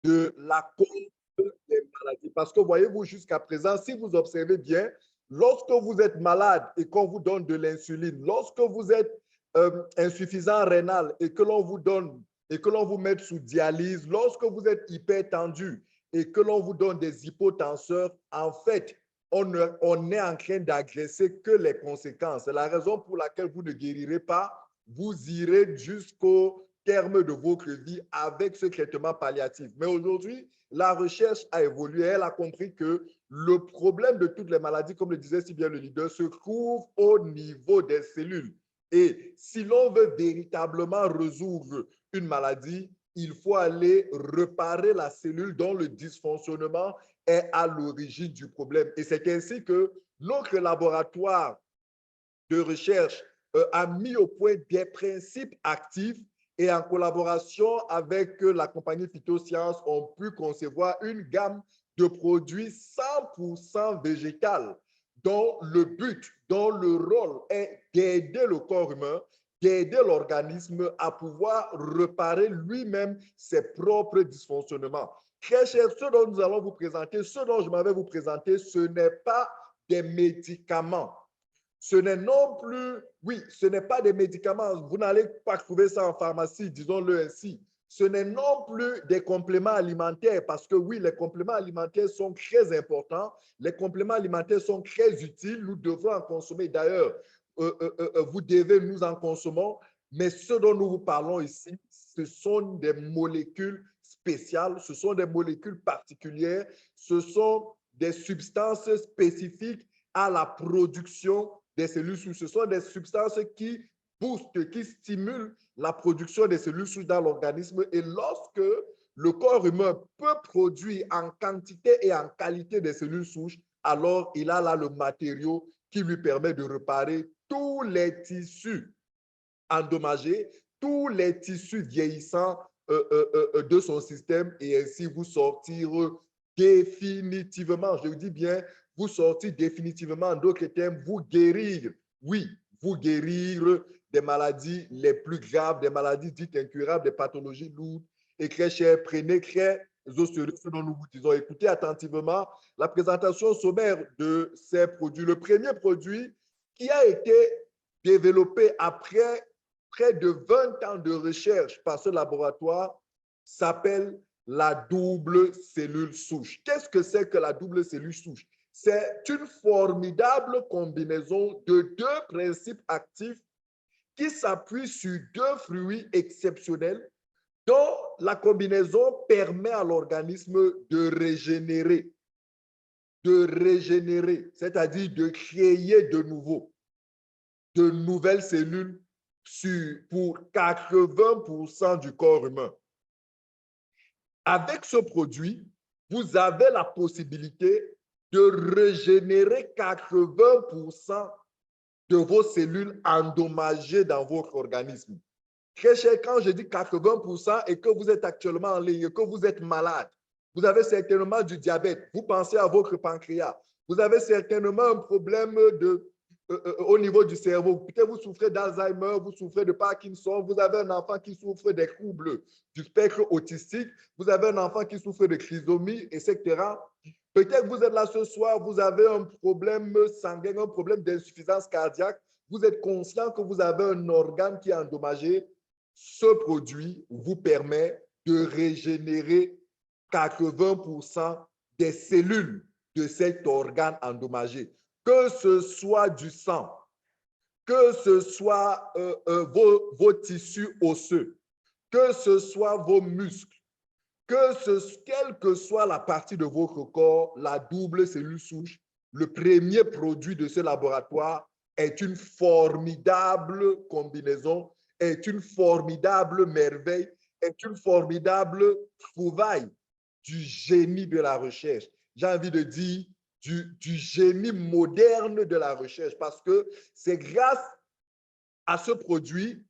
de la cause des maladies. Parce que voyez-vous, jusqu'à présent, si vous observez bien, lorsque vous êtes malade et qu'on vous donne de l'insuline, lorsque vous êtes insuffisant rénal et que l'on vous donne et que l'on vous met sous dialyse, lorsque vous êtes hypertendu et que l'on vous donne des hypotenseurs, en fait, on est en train d'agresser que les conséquences. C'est la raison pour laquelle vous ne guérirez pas. Vous irez jusqu'au terme de votre vie avec ce traitement palliatif. Mais aujourd'hui, la recherche a évolué. Elle a compris que le problème de toutes les maladies, comme le disait si bien le leader, se trouve au niveau des cellules. Et si l'on veut véritablement résoudre une maladie, il faut aller réparer la cellule dont le dysfonctionnement est à l'origine du problème. Et c'est ainsi que notre laboratoire de recherche a mis au point des principes actifs et en collaboration avec la compagnie Phytosciences, on pu concevoir une gamme de produits 100% végétal dont le but, dont le rôle est d'aider le corps humain, d'aider l'organisme à pouvoir réparer lui-même ses propres dysfonctionnements. Très cher, ce dont nous allons vous présenter, ce dont je m'avais vous présenter, ce n'est pas des médicaments. Ce n'est non plus, oui, ce n'est pas des médicaments. Vous n'allez pas trouver ça en pharmacie, disons-le ainsi. Ce n'est non plus des compléments alimentaires parce que oui, les compléments alimentaires sont très importants. Les compléments alimentaires sont très utiles. Nous devons en consommer. D'ailleurs, vous devez, nous en consommons. Mais ce dont nous vous parlons ici, ce sont des molécules spéciales, ce sont des molécules particulières, ce sont des substances spécifiques à la production des cellules souches. Ce sont des substances qui boostent, qui stimulent la production des cellules souches dans l'organisme. Et lorsque le corps humain peut produire en quantité et en qualité des cellules souches, alors il a là le matériau qui lui permet de réparer tous les tissus endommagés, tous les tissus vieillissants de son système et ainsi vous sortir définitivement, je vous dis bien, vous sortir définitivement, en d'autres termes, vous guérir, oui, vous guérir des maladies les plus graves, des maladies dites incurables, des pathologies lourdes et très chères. Prenez très au sérieux ce dont nous vous disons. Écoutez attentivement la présentation sommaire de ces produits. Le premier produit qui a été développé après près de 20 ans de recherche par ce laboratoire s'appelle la double cellule souche. Qu'est-ce que c'est que la double cellule souche? C'est une formidable combinaison de deux principes actifs qui s'appuient sur deux fruits exceptionnels dont la combinaison permet à l'organisme de régénérer, c'est-à-dire de créer de nouveau de nouvelles cellules pour 80% du corps humain. Avec ce produit, vous avez la possibilité de régénérer 80% de vos cellules endommagées dans votre organisme. Très cher, quand je dis 80% et que vous êtes actuellement en ligne, que vous êtes malade, vous avez certainement du diabète, vous pensez à votre pancréas, vous avez certainement un problème au niveau du cerveau. Peut-être vous souffrez d'Alzheimer, vous souffrez de Parkinson, vous avez un enfant qui souffre des troubles du spectre autistique, vous avez un enfant qui souffre de trisomie, etc. Peut-être que vous êtes là ce soir, vous avez un problème sanguin, un problème d'insuffisance cardiaque, vous êtes conscient que vous avez un organe qui est endommagé. Ce produit vous permet de régénérer 80% des cellules de cet organe endommagé. Que ce soit du sang, que ce soit vos tissus osseux, que ce soit vos muscles, quelle que soit la partie de votre corps, la double cellule souche, le premier produit de ce laboratoire est une formidable combinaison, est une formidable merveille, est une formidable trouvaille du génie de la recherche. J'ai envie de dire du génie moderne de la recherche parce que c'est grâce à ce produit,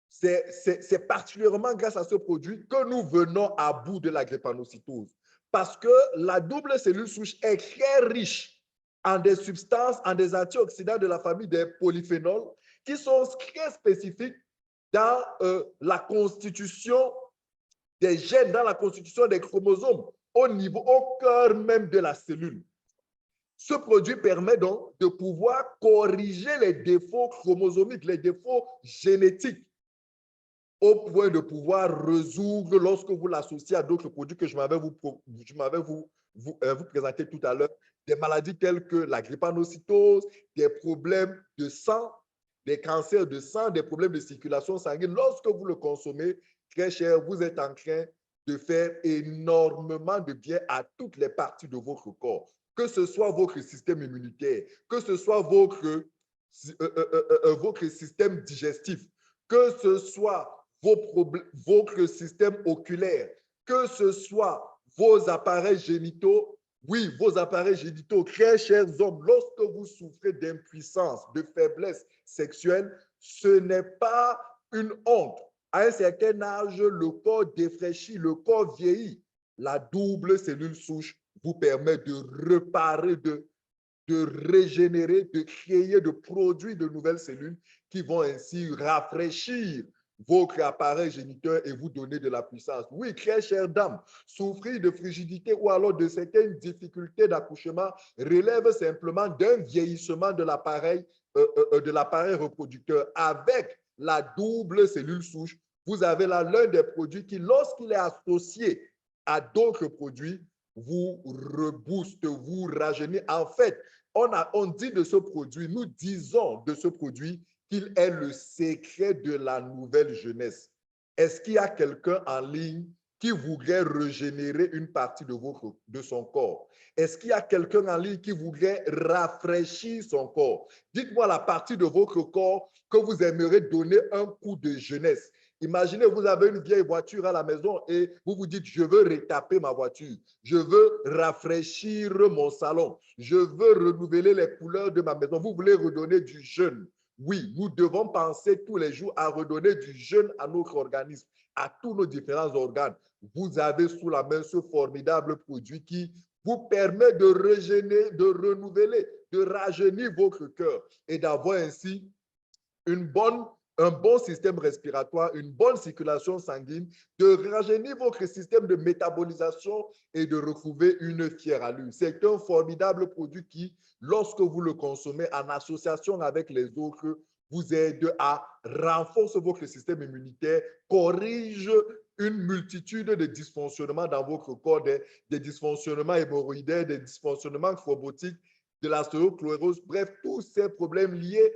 c'est particulièrement grâce à ce produit que nous venons à bout de la drépanocytose. Parce que la double cellule souche est très riche en des substances, en des antioxydants de la famille des polyphénols qui sont très spécifiques dans la constitution des gènes, dans la constitution des chromosomes, au cœur même de la cellule. Ce produit permet donc de pouvoir corriger les défauts chromosomiques, les défauts génétiques, au point de pouvoir résoudre, lorsque vous l'associez à d'autres produits que je m'avais vous présenté tout à l'heure, des maladies telles que la drépanocytose, des problèmes de sang, des cancers de sang, des problèmes de circulation sanguine. Lorsque vous le consommez, très cher, vous êtes en train de faire énormément de bien à toutes les parties de votre corps, que ce soit votre système immunitaire, que ce soit votre système digestif, que ce soit votre système oculaire, que ce soit vos appareils génitaux. Oui, vos appareils génitaux, très chers hommes, lorsque vous souffrez d'impuissance, de faiblesse sexuelle, ce n'est pas une honte. À un certain âge, le corps défraîchit, le corps vieillit. La double cellule souche vous permet de réparer, de régénérer, de créer, de produire de nouvelles cellules qui vont ainsi rafraîchir votre appareil géniteur et vous donner de la puissance. Oui, très chère dame, souffrir de frigidité ou alors de certaines difficultés d'accouchement relève simplement d'un vieillissement de l'appareil reproducteur. Avec la double cellule souche, vous avez là l'un des produits qui, lorsqu'il est associé à d'autres produits, vous rebooste, vous rajeunit. En fait, on dit de ce produit, nous disons de ce produit qu'il est le secret de la nouvelle jeunesse. Est-ce qu'il y a quelqu'un en ligne qui voudrait régénérer une partie de son corps? Est-ce qu'il y a quelqu'un en ligne qui voudrait rafraîchir son corps? Dites-moi la partie de votre corps que vous aimeriez donner un coup de jeunesse. Imaginez, vous avez une vieille voiture à la maison et vous vous dites, je veux retaper ma voiture, je veux rafraîchir mon salon, je veux renouveler les couleurs de ma maison. Vous voulez redonner du jeune. Oui, nous devons penser tous les jours à redonner du jeune à notre organisme, à tous nos différents organes. Vous avez sous la main ce formidable produit qui vous permet de régénérer, de renouveler, de rajeunir votre cœur et d'avoir ainsi un bon système respiratoire, une bonne circulation sanguine, de rajeunir votre système de métabolisation et de retrouver une fière allure. C'est un formidable produit qui, lorsque vous le consommez en association avec les autres, vous aide à renforcer votre système immunitaire, corrige une multitude de dysfonctionnements dans votre corps, des dysfonctionnements hémorroïdaires, des dysfonctionnements chromotiques, de l'ostéochlorose, bref, tous ces problèmes liés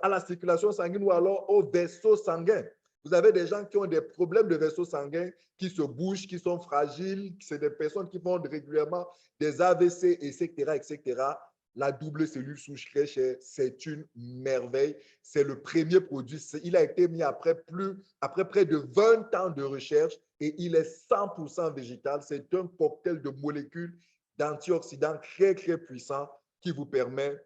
à la circulation sanguine ou alors aux vaisseaux sanguins. Vous avez des gens qui ont des problèmes de vaisseaux sanguins, qui se bougent, qui sont fragiles, c'est des personnes qui font régulièrement des AVC, etc., etc. La double cellule souche très chère, c'est une merveille. C'est le premier produit. Il a été mis après près de 20 ans de recherche et il est 100% végétal. C'est un cocktail de molécules d'antioxydants très, très puissant qui vous permet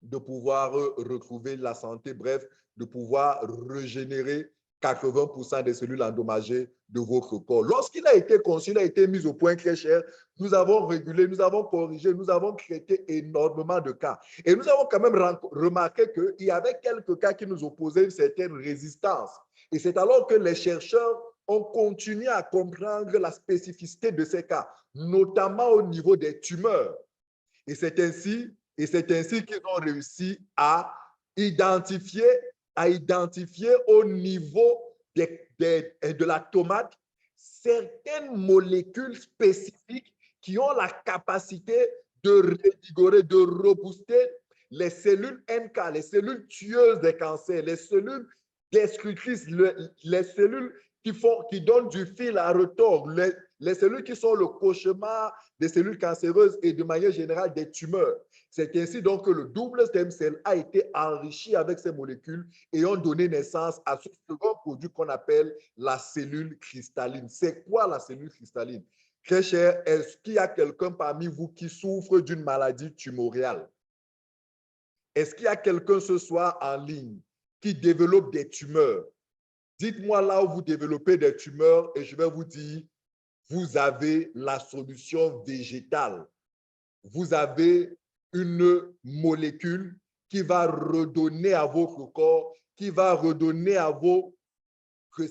de pouvoir retrouver la santé, bref, de pouvoir régénérer 80% des cellules endommagées de votre corps. Lorsqu'il a été conçu, il a été mis au point très cher, nous avons régulé, nous avons corrigé, nous avons traité énormément de cas. Et nous avons quand même remarqué qu'il y avait quelques cas qui nous opposaient une certaine résistance. Et c'est alors que les chercheurs ont continué à comprendre la spécificité de ces cas, notamment au niveau des tumeurs. Et c'est ainsi qu'ils ont réussi à identifier au niveau de la tomate certaines molécules spécifiques qui ont la capacité de revigorer, de rebooster les cellules NK, les cellules tueuses des cancers, les cellules destructrices, les cellules qui donnent du fil à retordre, les cellules qui sont le cauchemar des cellules cancéreuses et de manière générale des tumeurs. C'est ainsi donc que le double stem cell a été enrichi avec ces molécules et ont donné naissance à ce second produit qu'on appelle la cellule cristalline. C'est quoi la cellule cristalline? Très cher, est-ce qu'il y a quelqu'un parmi vous qui souffre d'une maladie tumorale? Est-ce qu'il y a quelqu'un ce soir en ligne qui développe des tumeurs? Dites-moi là où vous développez des tumeurs et je vais vous dire, vous avez la solution végétale. Vous avez une molécule qui va redonner à votre corps, qui va redonner à votre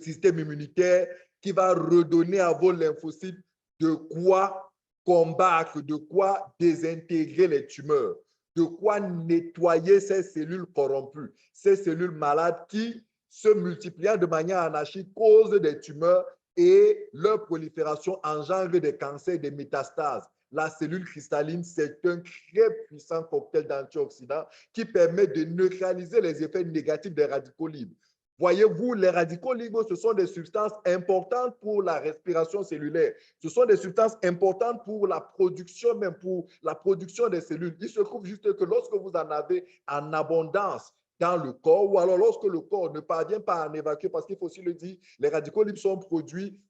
système immunitaire qui va redonner à vos lymphocytes de quoi combattre, de quoi désintégrer les tumeurs, de quoi nettoyer ces cellules corrompues, ces cellules malades qui, se multipliant de manière anarchique, causent des tumeurs et leur prolifération engendre des cancers, des métastases. La cellule cristalline, c'est un très puissant cocktail d'antioxydants qui permet de neutraliser les effets négatifs des radicaux libres. Voyez-vous, les radicaux libres, ce sont des substances importantes pour la respiration cellulaire. Ce sont des substances importantes pour la production, même pour la production des cellules. Il se trouve juste que lorsque vous en avez en abondance dans le corps, ou alors lorsque le corps ne parvient pas à en évacuer, parce qu'il faut aussi le dire, les radicaux libres sont produits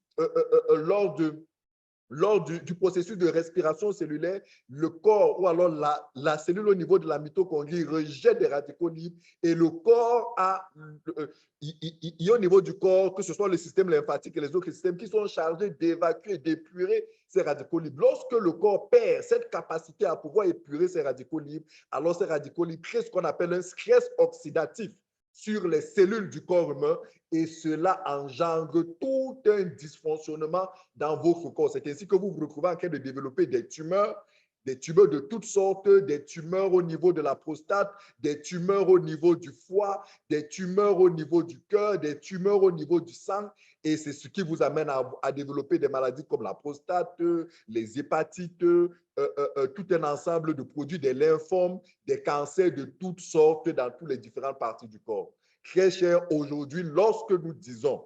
lors du processus de respiration cellulaire, le corps ou alors la cellule au niveau de la mitochondrie rejette des radicaux libres et le corps il y a au niveau du corps, que ce soit le système lymphatique et les autres systèmes qui sont chargés d'évacuer, d'épurer ces radicaux libres. Lorsque le corps perd cette capacité à pouvoir épurer ces radicaux libres, alors ces radicaux libres créent ce qu'on appelle un stress oxydatif sur les cellules du corps humain et cela engendre tout un dysfonctionnement dans votre corps. C'est ainsi que vous vous retrouvez en train de développer des tumeurs de toutes sortes, des tumeurs au niveau de la prostate, des tumeurs au niveau du foie, des tumeurs au niveau du cœur, des tumeurs au niveau du sang. Et c'est ce qui vous amène à développer des maladies comme la prostate, les hépatites, tout un ensemble de produits, des lymphomes, des cancers de toutes sortes dans toutes les différentes parties du corps. Très cher, aujourd'hui, lorsque nous disons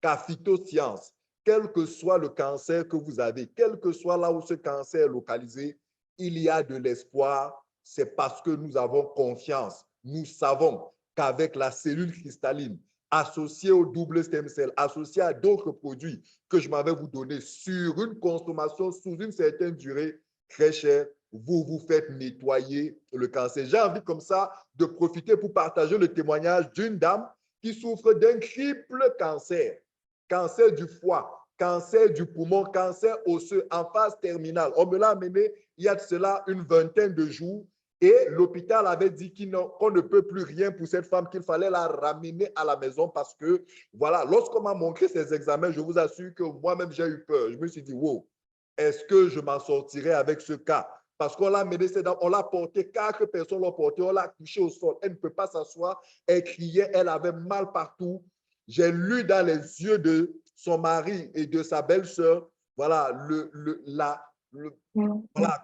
qu'à Phytosciences, quel que soit le cancer que vous avez, quel que soit là où ce cancer est localisé, il y a de l'espoir. C'est parce que nous avons confiance. Nous savons qu'avec la cellule cristalline associée au double stem cell, associée à d'autres produits que je m'avais vous donné sur une consommation sous une certaine durée, très cher, vous vous faites nettoyer le cancer. J'ai envie comme ça de profiter pour partager le témoignage d'une dame qui souffre d'un triple cancer. Cancer du foie, cancer du poumon, cancer osseux en phase terminale. On me l'a amené il y a de cela une vingtaine de jours et l'hôpital avait dit qu'on ne peut plus rien pour cette femme, qu'il fallait la ramener à la maison parce que, voilà, lorsqu'on m'a montré ces examens, je vous assure que moi-même, j'ai eu peur. Je me suis dit, wow, est-ce que je m'en sortirai avec ce cas? Parce qu'on l'a amené, on l'a porté, 4 personnes l'ont porté, on l'a couché au sol. Elle ne peut pas s'asseoir, elle criait, elle avait mal partout. J'ai lu dans les yeux de son mari et de sa belle-sœur, voilà, voilà,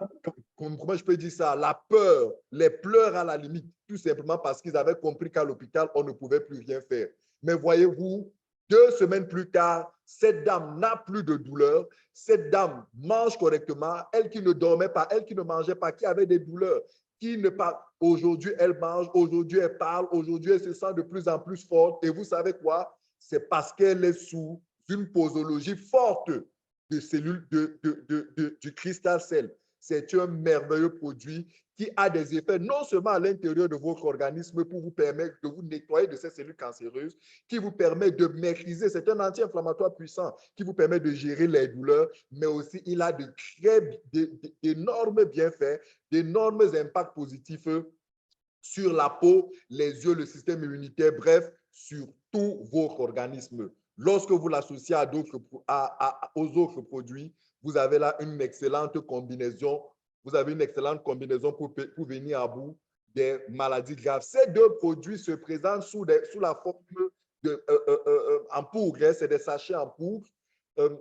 comment je peux dire ça, la peur, les pleurs à la limite, tout simplement parce qu'ils avaient compris qu'à l'hôpital, on ne pouvait plus rien faire. Mais voyez-vous, 2 semaines plus tard, cette dame n'a plus de douleur, cette dame mange correctement, elle qui ne dormait pas, elle qui ne mangeait pas, qui avait des douleurs, qui ne parle. Aujourd'hui, elle mange, aujourd'hui, elle parle, aujourd'hui, elle se sent de plus en plus forte. Et vous savez quoi? C'est parce qu'elle est sous une posologie forte de cellules du cristal cell. C'est un merveilleux produit qui a des effets non seulement à l'intérieur de votre organisme pour vous permettre de vous nettoyer de ces cellules cancéreuses, qui vous permet de maîtriser, c'est un anti-inflammatoire puissant qui vous permet de gérer les douleurs, mais aussi il a d'énormes bienfaits, d'énormes impacts positifs sur la peau, les yeux, le système immunitaire, bref, sur tout votre organisme. Lorsque vous l'associez aux autres produits, vous avez là une excellente combinaison. Vous avez une excellente combinaison pour venir à bout des maladies graves. Ces 2 produits se présentent sous la forme en poudre. C'est des sachets en poudre.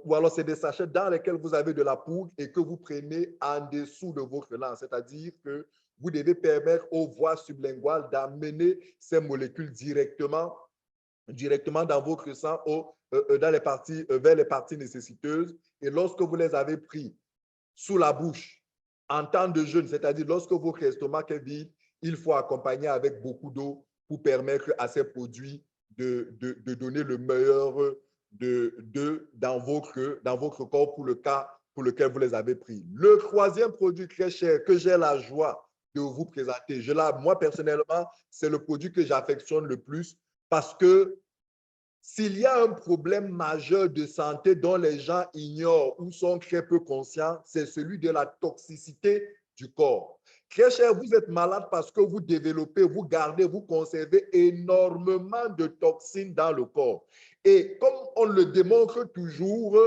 Ou alors c'est des sachets dans lesquels vous avez de la poudre et que vous prenez en dessous de votre langue. C'est-à-dire que vous devez permettre aux voies sublinguales d'amener ces molécules directement dans votre sang dans les parties, vers les parties nécessiteuses. Et lorsque vous les avez pris sous la bouche, en temps de jeûne, c'est-à-dire lorsque votre estomac est vide, il faut accompagner avec beaucoup d'eau pour permettre à ces produits de donner le meilleur dans votre corps pour le cas pour lequel vous les avez pris. Le 3e produit très cher que j'ai la joie de vous présenter, moi personnellement, c'est le produit que j'affectionne le plus parce que s'il y a un problème majeur de santé dont les gens ignorent ou sont très peu conscients, c'est celui de la toxicité du corps. Très cher, vous êtes malade parce que vous développez, vous gardez, vous conservez énormément de toxines dans le corps. Et comme on le démontre toujours,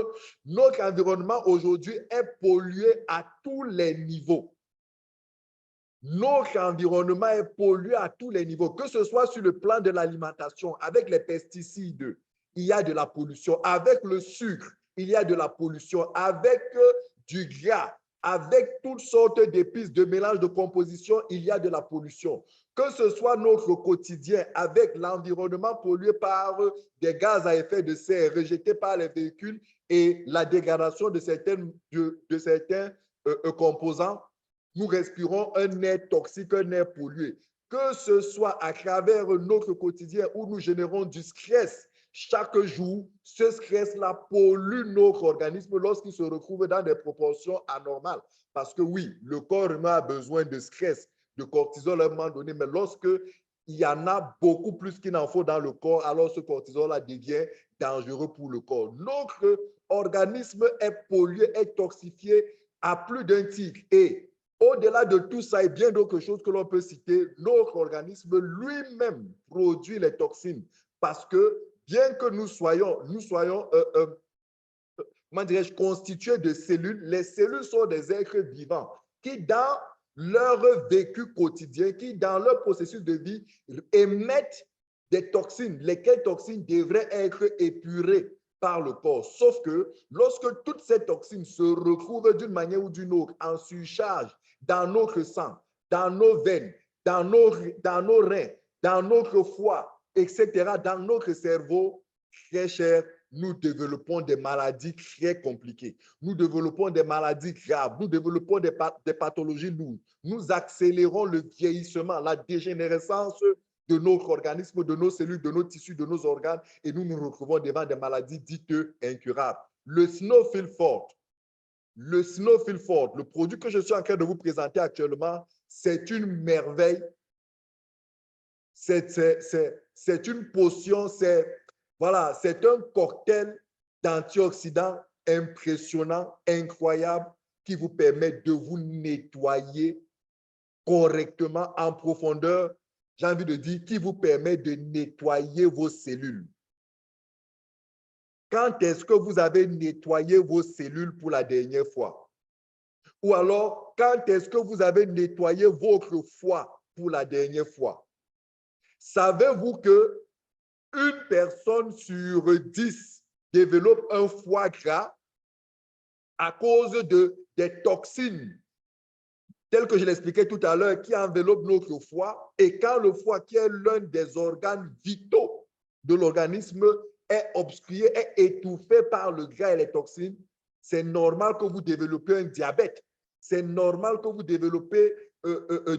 notre environnement aujourd'hui est pollué à tous les niveaux. Notre environnement est pollué à tous les niveaux, que ce soit sur le plan de l'alimentation, avec les pesticides, il y a de la pollution. Avec le sucre, il y a de la pollution. Avec du gras, avec toutes sortes d'épices, de mélanges de composition, il y a de la pollution. Que ce soit notre quotidien avec l'environnement pollué par des gaz à effet de serre rejetés par les véhicules et la dégradation de certains composants, nous respirons un air toxique, un air pollué. Que ce soit à travers notre quotidien où nous générons du stress chaque jour, ce stress-là pollue notre organisme lorsqu'il se retrouve dans des proportions anormales. Parce que oui, le corps humain a besoin de stress, de cortisol à un moment donné, mais lorsque il y en a beaucoup plus qu'il n'en faut dans le corps, alors ce cortisol-là devient dangereux pour le corps. Notre organisme est pollué, est toxifié à plus d'un titre. Et au-delà de tout ça et bien d'autres choses que l'on peut citer, notre organisme lui-même produit les toxines parce que bien que nous soyons comment dirais-je, constitués de cellules, les cellules sont des êtres vivants qui, dans leur vécu quotidien, qui, dans leur processus de vie, émettent des toxines, lesquelles toxines devraient être épurées par le corps. Sauf que lorsque toutes ces toxines se retrouvent d'une manière ou d'une autre en surcharge dans notre sang, dans nos veines, dans nos reins, dans notre foie, etc., dans notre cerveau, très cher, nous développons des maladies très compliquées. Nous développons des maladies graves. Nous développons des pathologies lourdes. Nous accélérons le vieillissement, la dégénérescence de notre organisme, de nos cellules, de nos tissus, de nos organes, et nous nous retrouvons devant des maladies dites incurables. Le Snowfilford, le produit que je suis en train de vous présenter actuellement, c'est une merveille. C'est une potion, voilà, c'est un cocktail d'antioxydants impressionnant, incroyable, qui vous permet de vous nettoyer correctement en profondeur. J'ai envie de dire, qui vous permet de nettoyer vos cellules. Quand est-ce que vous avez nettoyé vos cellules pour la dernière fois? Ou alors, quand est-ce que vous avez nettoyé votre foie pour la dernière fois? Savez-vous que une personne sur 10 développe un foie gras à cause des toxines, telles que je l'expliquais tout à l'heure, qui enveloppent notre foie. Et quand le foie, qui est l'un des organes vitaux de l'organisme, est obstrué, est étouffé par le gras et les toxines, c'est normal que vous développez un diabète. C'est normal que vous développez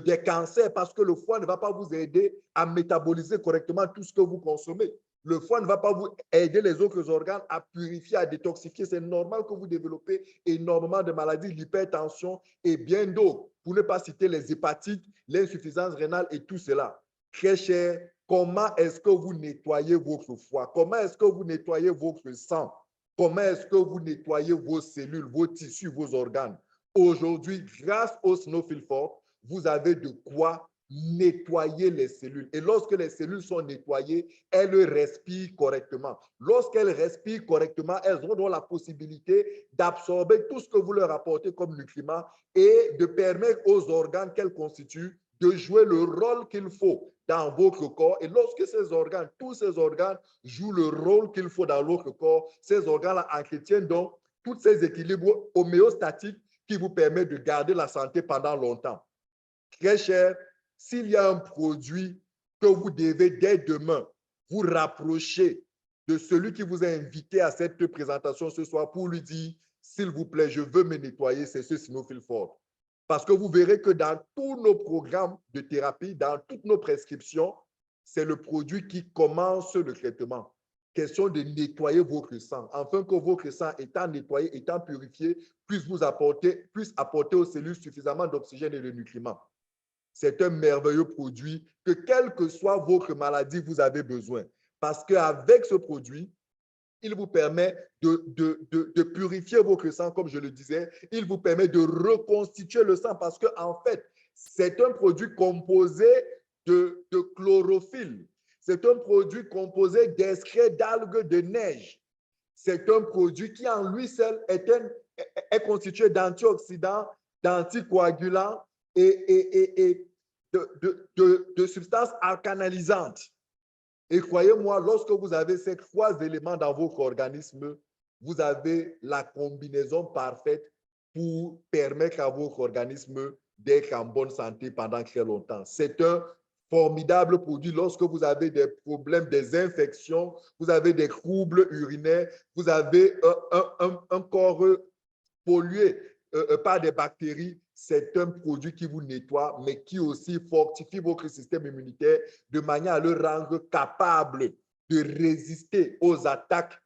des cancers parce que le foie ne va pas vous aider à métaboliser correctement tout ce que vous consommez. Le foie ne va pas vous aider les autres organes à purifier, à détoxifier. C'est normal que vous développez énormément de maladies, l'hypertension et bien d'autres, pour ne pas citer les hépatites, l'insuffisance rénale et tout cela. Très cher, comment est-ce que vous nettoyez votre foie? Comment est-ce que vous nettoyez votre sang? Comment est-ce que vous nettoyez vos cellules, vos tissus, vos organes? Aujourd'hui, grâce au Snowfilford, vous avez de quoi nettoyer les cellules. Et lorsque les cellules sont nettoyées, elles respirent correctement. Lorsqu'elles respirent correctement, elles auront la possibilité d'absorber tout ce que vous leur apportez comme nutriments et de permettre aux organes qu'elles constituent de jouer le rôle qu'il faut dans votre corps. Et lorsque ces organes, tous ces organes jouent le rôle qu'il faut dans votre corps, ces organes-là entretiennent donc tous ces équilibres homéostatiques qui vous permettent de garder la santé pendant longtemps. Très cher, s'il y a un produit que vous devez dès demain vous rapprocher de celui qui vous a invité à cette présentation ce soir pour lui dire, s'il vous plaît, je veux me nettoyer, c'est ce Snowfilford. Parce que vous verrez que dans tous nos programmes de thérapie, dans toutes nos prescriptions, c'est le produit qui commence le traitement. Question de nettoyer votre sang, afin que votre sang, étant nettoyé, étant purifié, puisse apporter aux cellules suffisamment d'oxygène et de nutriments. C'est un merveilleux produit que, quelle que soit votre maladie, vous avez besoin. Parce qu'avec ce produit, il vous permet de purifier votre sang, comme je le disais. Il vous permet de reconstituer le sang parce qu'en fait, C'est un produit composé de chlorophylle. C'est un produit composé d'extrait d'algues de neige. C'est un produit qui en lui seul est constitué d'antioxydants, d'anticoagulants et de substances alcanalisantes. Et croyez-moi, lorsque vous avez ces trois éléments dans votre organisme, vous avez la combinaison parfaite pour permettre à votre organisme d'être en bonne santé pendant très longtemps. C'est un formidable produit lorsque vous avez des problèmes, des infections, vous avez des troubles urinaires, vous avez un corps pollué par des bactéries. C'est un produit qui vous nettoie, mais qui aussi fortifie votre système immunitaire de manière à le rendre capable de résister aux attaques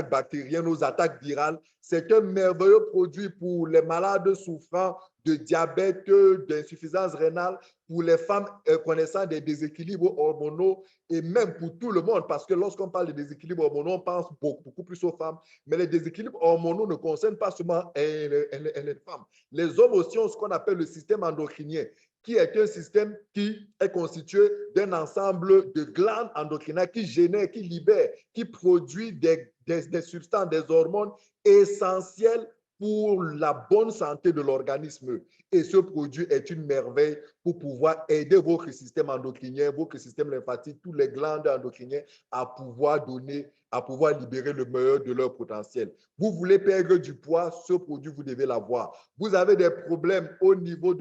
bactériennes, aux attaques virales. C'est un merveilleux produit pour les malades souffrant de diabète, d'insuffisance rénale, pour les femmes connaissant des déséquilibres hormonaux et même pour tout le monde, parce que lorsqu'on parle de déséquilibres hormonaux, on pense beaucoup plus aux femmes. Mais les déséquilibres hormonaux ne concernent pas seulement les femmes. Les hommes aussi ont ce qu'on appelle le système endocrinien, qui est un système qui est constitué d'un ensemble de glandes endocriniennes qui génèrent, qui libèrent, qui produit des substances, des hormones essentielles pour la bonne santé de l'organisme. Et ce produit est une merveille pour pouvoir aider votre système endocrinien, votre système lymphatique, toutes les glandes endocriniennes à pouvoir libérer le meilleur de leur potentiel. Vous voulez perdre du poids, ce produit, vous devez l'avoir. Vous avez des problèmes au niveau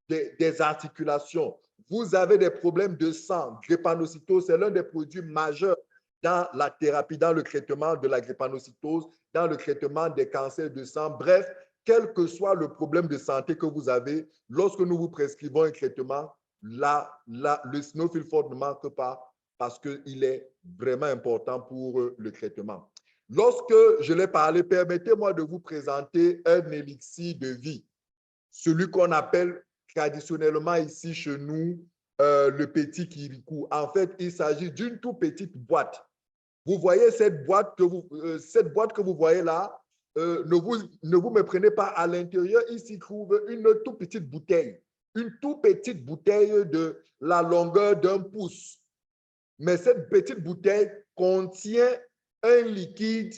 des articulations. Vous avez des problèmes de sang. Drépanocytose, c'est l'un des produits majeurs dans la thérapie, dans le traitement de la drépanocytose, dans le traitement des cancers de sang. Bref, quel que soit le problème de santé que vous avez, lorsque nous vous prescrivons un traitement, le Sanofi Forte ne manque pas parce qu'il est vraiment important pour le traitement. Lorsque je l'ai parlé, permettez-moi de vous présenter un élixir de vie, celui qu'on appelle traditionnellement ici chez nous le petit Kirikou. En fait, il s'agit d'une toute petite boîte. Vous voyez cette boîte que vous voyez là, ne vous méprenez pas, à l'intérieur, il s'y trouve une toute petite bouteille de la longueur d'un pouce. Mais cette petite bouteille contient un liquide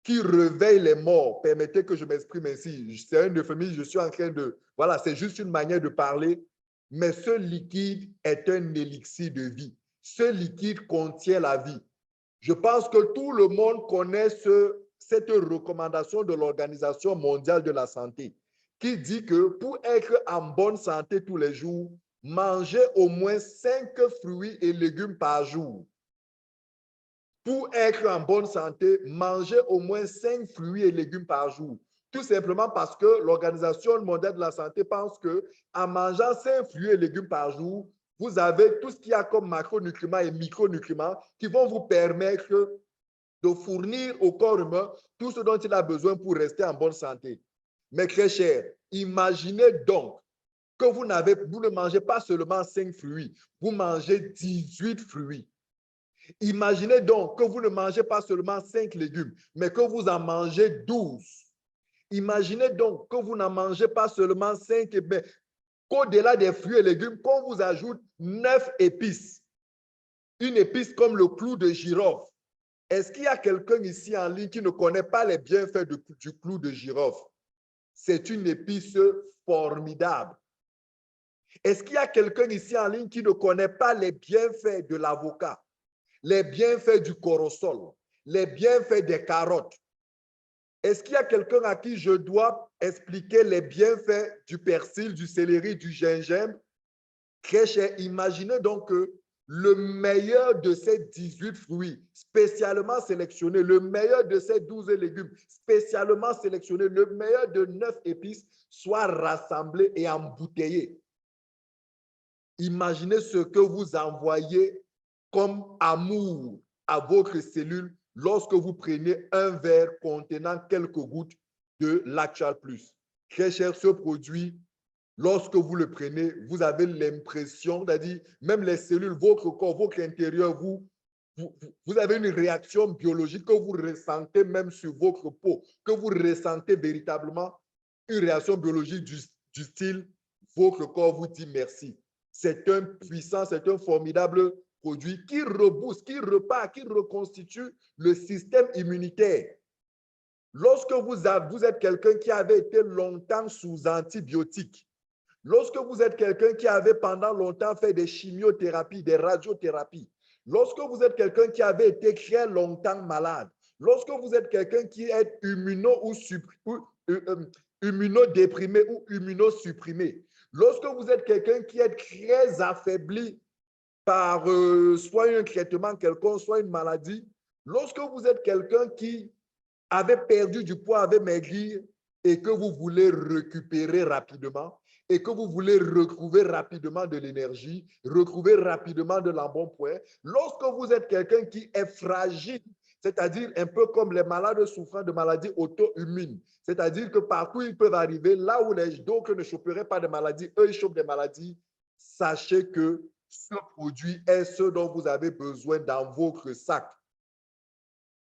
qui réveille les morts. Permettez que je m'exprime ainsi. C'est un euphémisme, je suis en train de... Voilà, c'est juste une manière de parler. Mais ce liquide est un élixir de vie. Ce liquide contient la vie. Je pense que tout le monde connaît cette recommandation de l'Organisation mondiale de la santé qui dit que pour être en bonne santé tous les jours, mangez au moins 5 fruits et légumes par jour. Pour être en bonne santé, mangez au moins 5 fruits et légumes par jour. Tout simplement parce que l'Organisation mondiale de la santé pense qu'en mangeant 5 fruits et légumes par jour, vous avez tout ce qu'il y a comme macronutriments et micronutriments qui vont vous permettre de fournir au corps humain tout ce dont il a besoin pour rester en bonne santé. Mes très chers, imaginez donc que vous ne mangez pas seulement 5 fruits, vous mangez 18 fruits. Imaginez donc que vous ne mangez pas seulement 5 légumes, mais que vous en mangez 12. Imaginez donc que vous n'en mangez pas seulement 5, mais qu'au-delà des fruits et légumes, qu'on vous ajoute 9 épices. Une épice comme le clou de girofle. Est-ce qu'il y a quelqu'un ici en ligne qui ne connaît pas les bienfaits du clou de girofle? C'est une épice formidable. Est-ce qu'il y a quelqu'un ici en ligne qui ne connaît pas les bienfaits de l'avocat, les bienfaits du corosol, les bienfaits des carottes? Est-ce qu'il y a quelqu'un à qui je dois expliquer les bienfaits du persil, du céleri, du gingembre? Très cher, imaginez donc que le meilleur de ces 18 fruits, spécialement sélectionnés, le meilleur de ces 12 légumes, spécialement sélectionnés, le meilleur de 9 épices, soit rassemblé et embouteillé. Imaginez ce que vous envoyez comme amour à votre cellule lorsque vous prenez un verre contenant quelques gouttes de Lactal Plus. Très cher, ce produit, lorsque vous le prenez, vous avez l'impression, c'est-à-dire même les cellules, votre corps, votre intérieur, vous avez une réaction biologique que vous ressentez même sur votre peau, que vous ressentez véritablement une réaction biologique du style votre corps vous dit merci. C'est un puissant, c'est un formidable produit qui rebooste, qui repart, qui reconstitue le système immunitaire. Lorsque vous êtes quelqu'un qui avait été longtemps sous antibiotiques, lorsque vous êtes quelqu'un qui avait pendant longtemps fait des chimiothérapies, des radiothérapies, lorsque vous êtes quelqu'un qui avait été très longtemps malade, lorsque vous êtes quelqu'un qui est immunodéprimé ou immunosupprimé, lorsque vous êtes quelqu'un qui est très affaibli par soit un traitement quelconque, soit une maladie, lorsque vous êtes quelqu'un qui avait perdu du poids, avait maigri et que vous voulez récupérer rapidement et que vous voulez retrouver rapidement de l'énergie, retrouver rapidement de l'embonpoint, lorsque vous êtes quelqu'un qui est fragile, c'est-à-dire un peu comme les malades souffrant de maladies auto-immunes, c'est-à-dire que partout ils peuvent arriver, là où les d'autres ne choperaient pas de maladies, eux ils chopent des maladies, sachez que ce produit est ce dont vous avez besoin dans votre sac.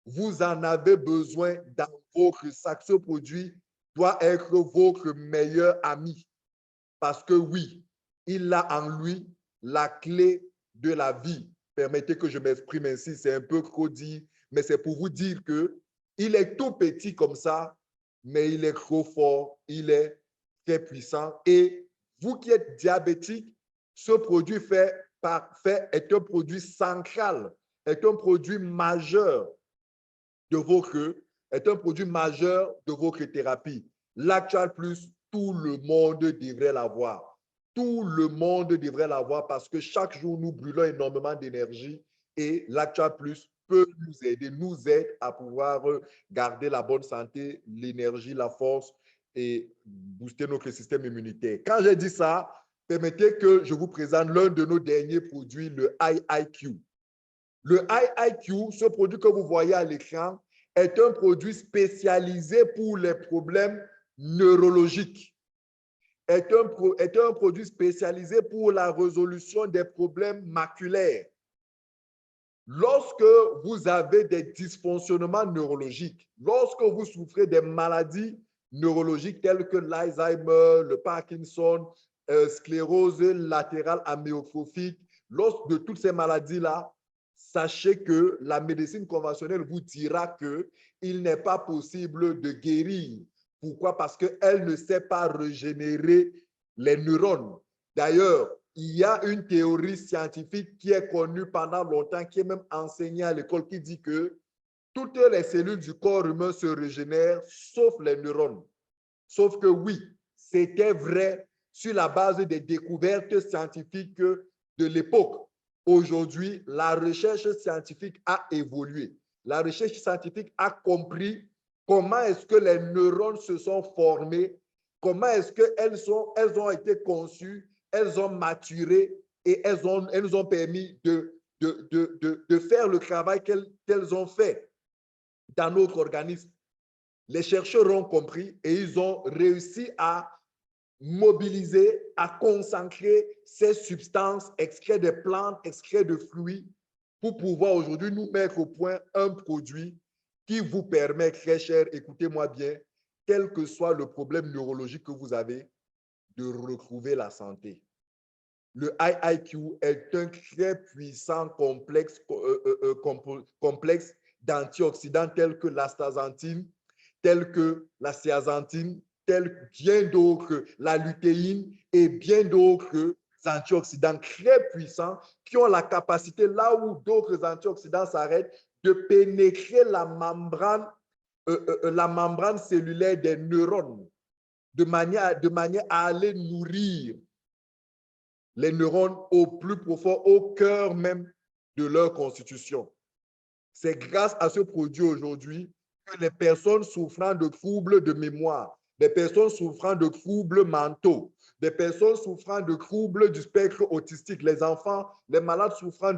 Vous en avez besoin dans votre sac. Ce produit doit être votre meilleur ami. Parce que oui, il a en lui la clé de la vie. Permettez que je m'exprime ainsi, c'est un peu trop dit, mais c'est pour vous dire qu'il est tout petit comme ça, mais il est trop fort, il est très puissant. Et vous qui êtes diabétique, ce produit est un produit central, est un produit majeur de votre, est un produit majeur de votre thérapie. L'Actual Plus, tout le monde devrait l'avoir. Tout le monde devrait l'avoir parce que chaque jour, nous brûlons énormément d'énergie et l'Actual Plus peut nous aide à pouvoir garder la bonne santé, l'énergie, la force et booster notre système immunitaire. Quand j'ai dit ça, permettez que je vous présente l'un de nos derniers produits, le IIQ. Le IIQ, ce produit que vous voyez à l'écran, est un produit spécialisé pour les problèmes neurologiques. Est un produit spécialisé pour la résolution des problèmes maculaires. Lorsque vous avez des dysfonctionnements neurologiques, lorsque vous souffrez des maladies neurologiques telles que l'Alzheimer, le Parkinson, sclérose latérale amyotrophique, de toutes ces maladies-là, sachez que la médecine conventionnelle vous dira qu'il n'est pas possible de guérir. Pourquoi? Parce qu'elle ne sait pas régénérer les neurones. D'ailleurs, il y a une théorie scientifique qui est connue pendant longtemps, qui est même enseignée à l'école, qui dit que toutes les cellules du corps humain se régénèrent, sauf les neurones. Sauf que oui, c'était vrai sur la base des découvertes scientifiques de l'époque. Aujourd'hui, la recherche scientifique a évolué. La recherche scientifique a compris comment est-ce que les neurones se sont formés, comment est-ce qu'elles ont été conçues, elles ont maturé et elles nous ont permis de faire le travail qu'elles ont fait dans notre organisme. Les chercheurs ont compris et ils ont réussi à mobiliser, à concentrer ces substances extraits des plantes, extraits de fruits, pour pouvoir aujourd'hui nous mettre au point un produit qui vous permet, très cher, écoutez-moi bien, quel que soit le problème neurologique que vous avez, de retrouver la santé. Le IIQ est un très puissant complexe d'antioxydants tels que l'astaxanthine, tels que la zeaxanthine, bien d'autres, la lutéine et bien d'autres antioxydants très puissants qui ont la capacité, là où d'autres antioxydants s'arrêtent, de pénétrer la membrane cellulaire des neurones de manière à aller nourrir les neurones au plus profond, au cœur même de leur constitution. C'est grâce à ce produit aujourd'hui que les personnes souffrant de troubles de mémoire, des personnes souffrant de troubles mentaux, des personnes souffrant de troubles du spectre autistique, les enfants, les malades souffrant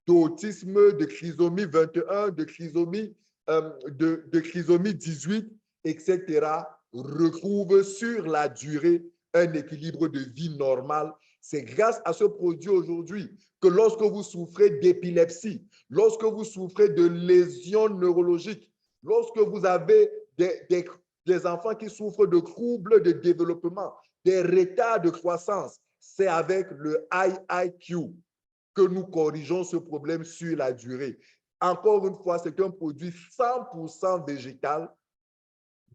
d'autisme, de trisomie 21, de trisomie 18, etc., retrouvent sur la durée un équilibre de vie normal. C'est grâce à ce produit aujourd'hui que lorsque vous souffrez d'épilepsie, lorsque vous souffrez de lésions neurologiques, lorsque vous avez des enfants qui souffrent de troubles de développement, des retards de croissance, c'est avec le IIQ que nous corrigeons ce problème sur la durée. Encore une fois, c'est un produit 100% végétal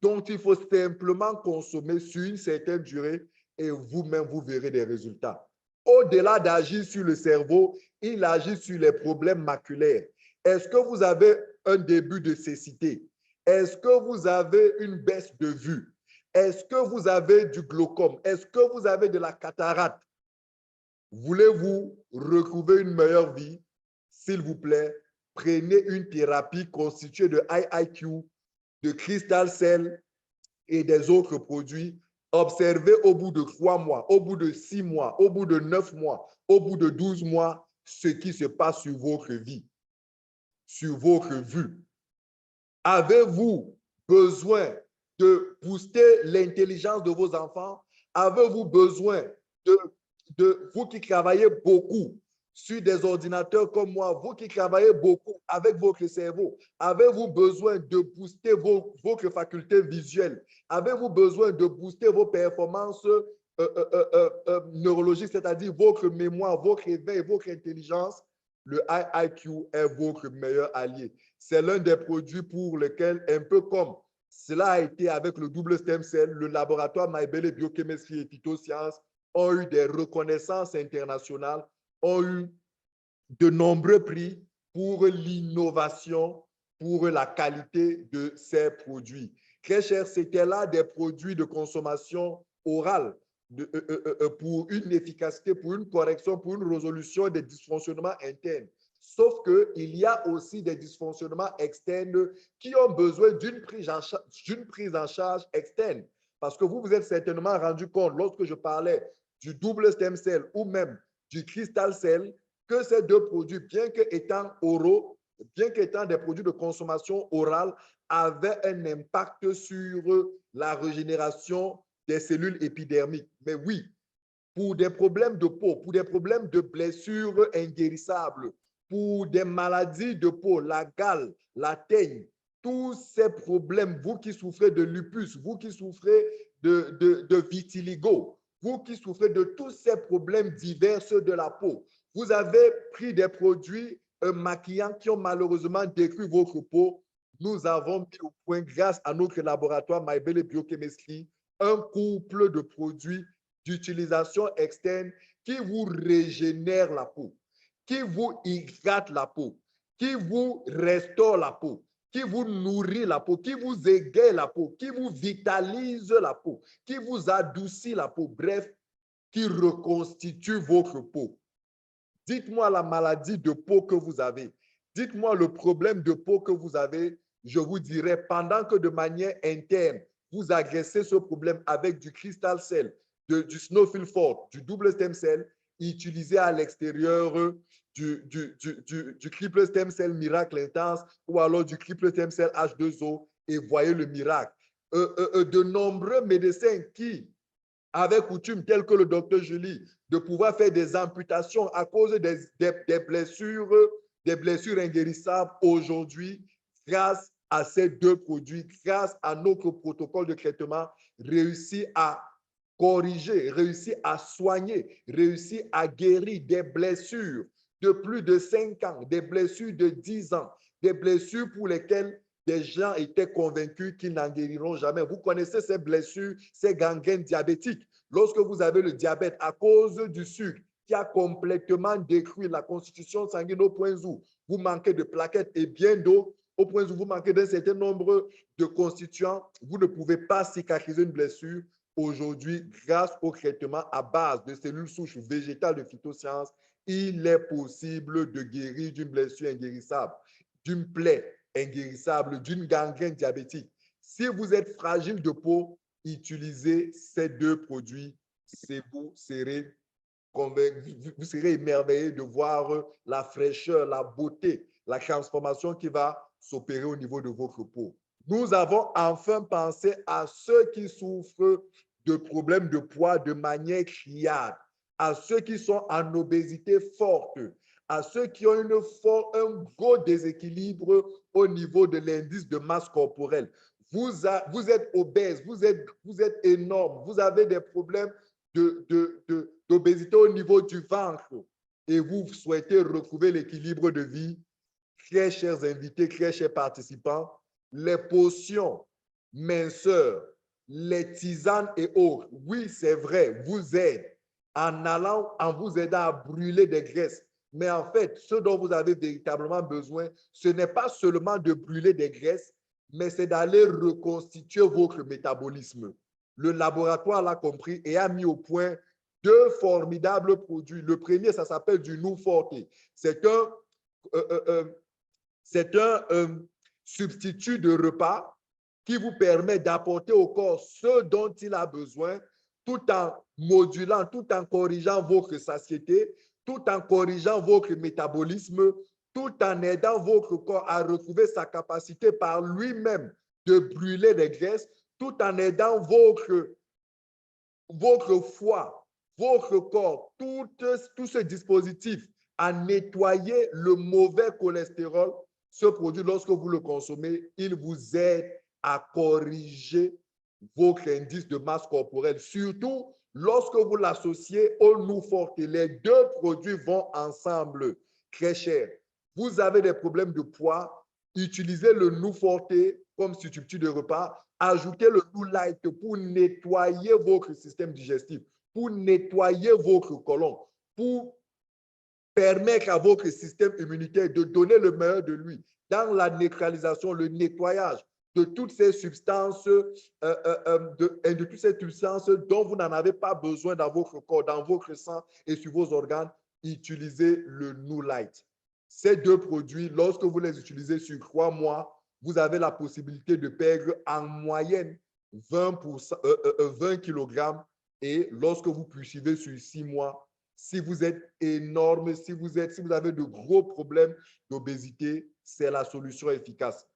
dont il faut simplement consommer sur une certaine durée et vous-même, vous verrez des résultats. Au-delà d'agir sur le cerveau, il agit sur les problèmes maculaires. Est-ce que vous avez un début de cécité? Est-ce que vous avez une baisse de vue? Est-ce que vous avez du glaucome? Est-ce que vous avez de la cataracte? Voulez-vous retrouver une meilleure vie? S'il vous plaît, prenez une thérapie constituée de IIQ, de Crystal Cell et des autres produits. Observez au bout de 3 mois, au bout de 6 mois, au bout de 9 mois, au bout de 12 mois, ce qui se passe sur votre vie, sur votre vue. Avez-vous besoin de booster l'intelligence de vos enfants? Avez-vous besoin de vous qui travaillez beaucoup sur des ordinateurs comme moi, vous qui travaillez beaucoup avec votre cerveau, avez-vous besoin de booster votre faculté visuelle? Avez-vous besoin de booster vos performances neurologiques, c'est-à-dire votre mémoire, votre éveil, votre intelligence? Le IIQ est votre meilleur allié. C'est l'un des produits pour lesquels, un peu comme cela a été avec le double stem cell, le laboratoire Maybelle Biochemistry et Phytosciences ont eu des reconnaissances internationales, ont eu de nombreux prix pour l'innovation, pour la qualité de ces produits. Très cher, c'était là des produits de consommation orale pour une efficacité, pour une correction, pour une résolution des dysfonctionnements internes. Sauf qu'il y a aussi des dysfonctionnements externes qui ont besoin d'une prise en charge externe. Parce que vous vous êtes certainement rendu compte, lorsque je parlais du double stem cell ou même du crystal cell, que ces deux produits, bien qu'étant oraux, bien qu'étant des produits de consommation orale, avaient un impact sur la régénération des cellules épidermiques. Mais oui, pour des problèmes de peau, pour des problèmes de blessures inguérissables, pour des maladies de peau, la gale, la teigne, tous ces problèmes, vous qui souffrez de lupus, vous qui souffrez de vitiligo, vous qui souffrez de tous ces problèmes divers de la peau, vous avez pris des produits maquillants qui ont malheureusement détruit votre peau. Nous avons mis au point, grâce à notre laboratoire Maybelle Biochemistry, un couple de produits d'utilisation externe qui vous régénère la peau, qui vous hydrate la peau, qui vous restaure la peau, qui vous nourrit la peau, qui vous égaye la peau, qui vous vitalise la peau, qui vous adoucit la peau, bref, qui reconstitue votre peau. Dites-moi la maladie de peau que vous avez. Dites-moi le problème de peau que vous avez. Je vous dirai, pendant que de manière interne, vous agressez ce problème avec du crystal cell, du snowfield fort, du double stem cell, utilisé à l'extérieur du triple stem cell miracle intense ou alors du triple stem cell H2O et voyez le miracle. De nombreux médecins qui avec coutume, tel que le docteur Julie, de pouvoir faire des amputations à cause des blessures inguérissables aujourd'hui, grâce à ces deux produits, grâce à notre protocole de traitement, réussit à corriger, réussit à soigner, réussit à guérir des blessures de plus de 5 ans, des blessures de 10 ans, des blessures pour lesquelles des gens étaient convaincus qu'ils n'en guériront jamais. Vous connaissez ces blessures, ces gangrènes diabétiques. Lorsque vous avez le diabète à cause du sucre qui a complètement détruit la constitution sanguine au point où vous manquez de plaquettes et bien d'eau, au point où vous manquez d'un certain nombre de constituants, vous ne pouvez pas cicatriser une blessure. Aujourd'hui, grâce au traitement à base de cellules souches végétales de phytosciences, il est possible de guérir d'une blessure inguérissable, d'une plaie inguérissable, d'une gangrène diabétique. Si vous êtes fragile de peau, utilisez ces deux produits. Vous serez émerveillé de voir la fraîcheur, la beauté, la transformation qui va s'opérer au niveau de votre peau. Nous avons enfin pensé à ceux qui souffrent de problèmes de poids de manière criarde, à ceux qui sont en obésité forte, à ceux qui ont un gros déséquilibre au niveau de l'indice de masse corporelle. vous êtes obèse, vous êtes énorme, vous avez des problèmes d'obésité au niveau du ventre et vous souhaitez retrouver l'équilibre de vie, très chers invités, très chers participants, les potions, minceur, les tisanes et autres, oui, c'est vrai, vous aident en vous aidant à brûler des graisses. Mais en fait, ce dont vous avez véritablement besoin, ce n'est pas seulement de brûler des graisses, mais c'est d'aller reconstituer votre métabolisme. Le laboratoire l'a compris et a mis au point deux formidables produits. Le premier, ça s'appelle du Nuforte. C'est un, substitut de repas qui vous permet d'apporter au corps ce dont il a besoin, tout en modulant, tout en corrigeant votre satiété, tout en corrigeant votre métabolisme, tout en aidant votre corps à retrouver sa capacité par lui-même de brûler les graisses, tout en aidant votre foie, votre corps, tout ce dispositif à nettoyer le mauvais cholestérol. Ce produit, lorsque vous le consommez, il vous aide à corriger votre indice de masse corporelle, surtout lorsque vous l'associez au Nuforte. Les deux produits vont ensemble, très cher. Vous avez des problèmes de poids, utilisez le Nuforte comme substitut de repas, ajoutez le Nulight pour nettoyer votre système digestif, pour nettoyer votre côlon, pour permettre à votre système immunitaire de donner le meilleur de lui dans la neutralisation, le nettoyage de toutes ces substances, de toutes ces substances dont vous n'en avez pas besoin dans votre corps, dans votre sang et sur vos organes. Utilisez le Nulight. Ces deux produits, lorsque vous les utilisez sur 3 mois, vous avez la possibilité de perdre en moyenne 20 kg. Et lorsque vous poursuivez sur 6 mois, si vous êtes énorme, si vous avez de gros problèmes d'obésité, c'est la solution efficace.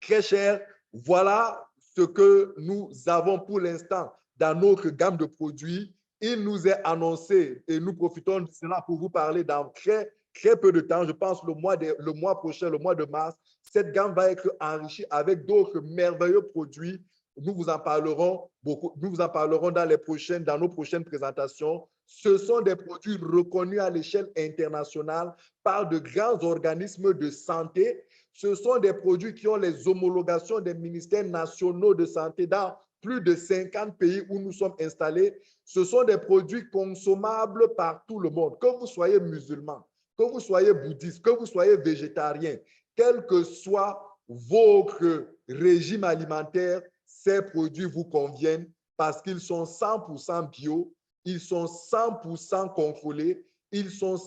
Très cher, voilà ce que nous avons pour l'instant dans notre gamme de produits. Il nous est annoncé et nous profitons de cela pour vous parler dans très peu de temps. Je pense le mois prochain, le mois de mars, cette gamme va être enrichie avec d'autres merveilleux produits. Nous vous en parlerons beaucoup. Nous vous en parlerons dans nos prochaines présentations. Ce sont des produits reconnus à l'échelle internationale par de grands organismes de santé. Ce sont des produits qui ont les homologations des ministères nationaux de santé dans plus de 50 pays où nous sommes installés. Ce sont des produits consommables par tout le monde. Que vous soyez musulman, que vous soyez bouddhiste, que vous soyez végétarien, quel que soit votre régime alimentaire, ces produits vous conviennent parce qu'ils sont 100% bio, ils sont 100% contrôlés, ils sont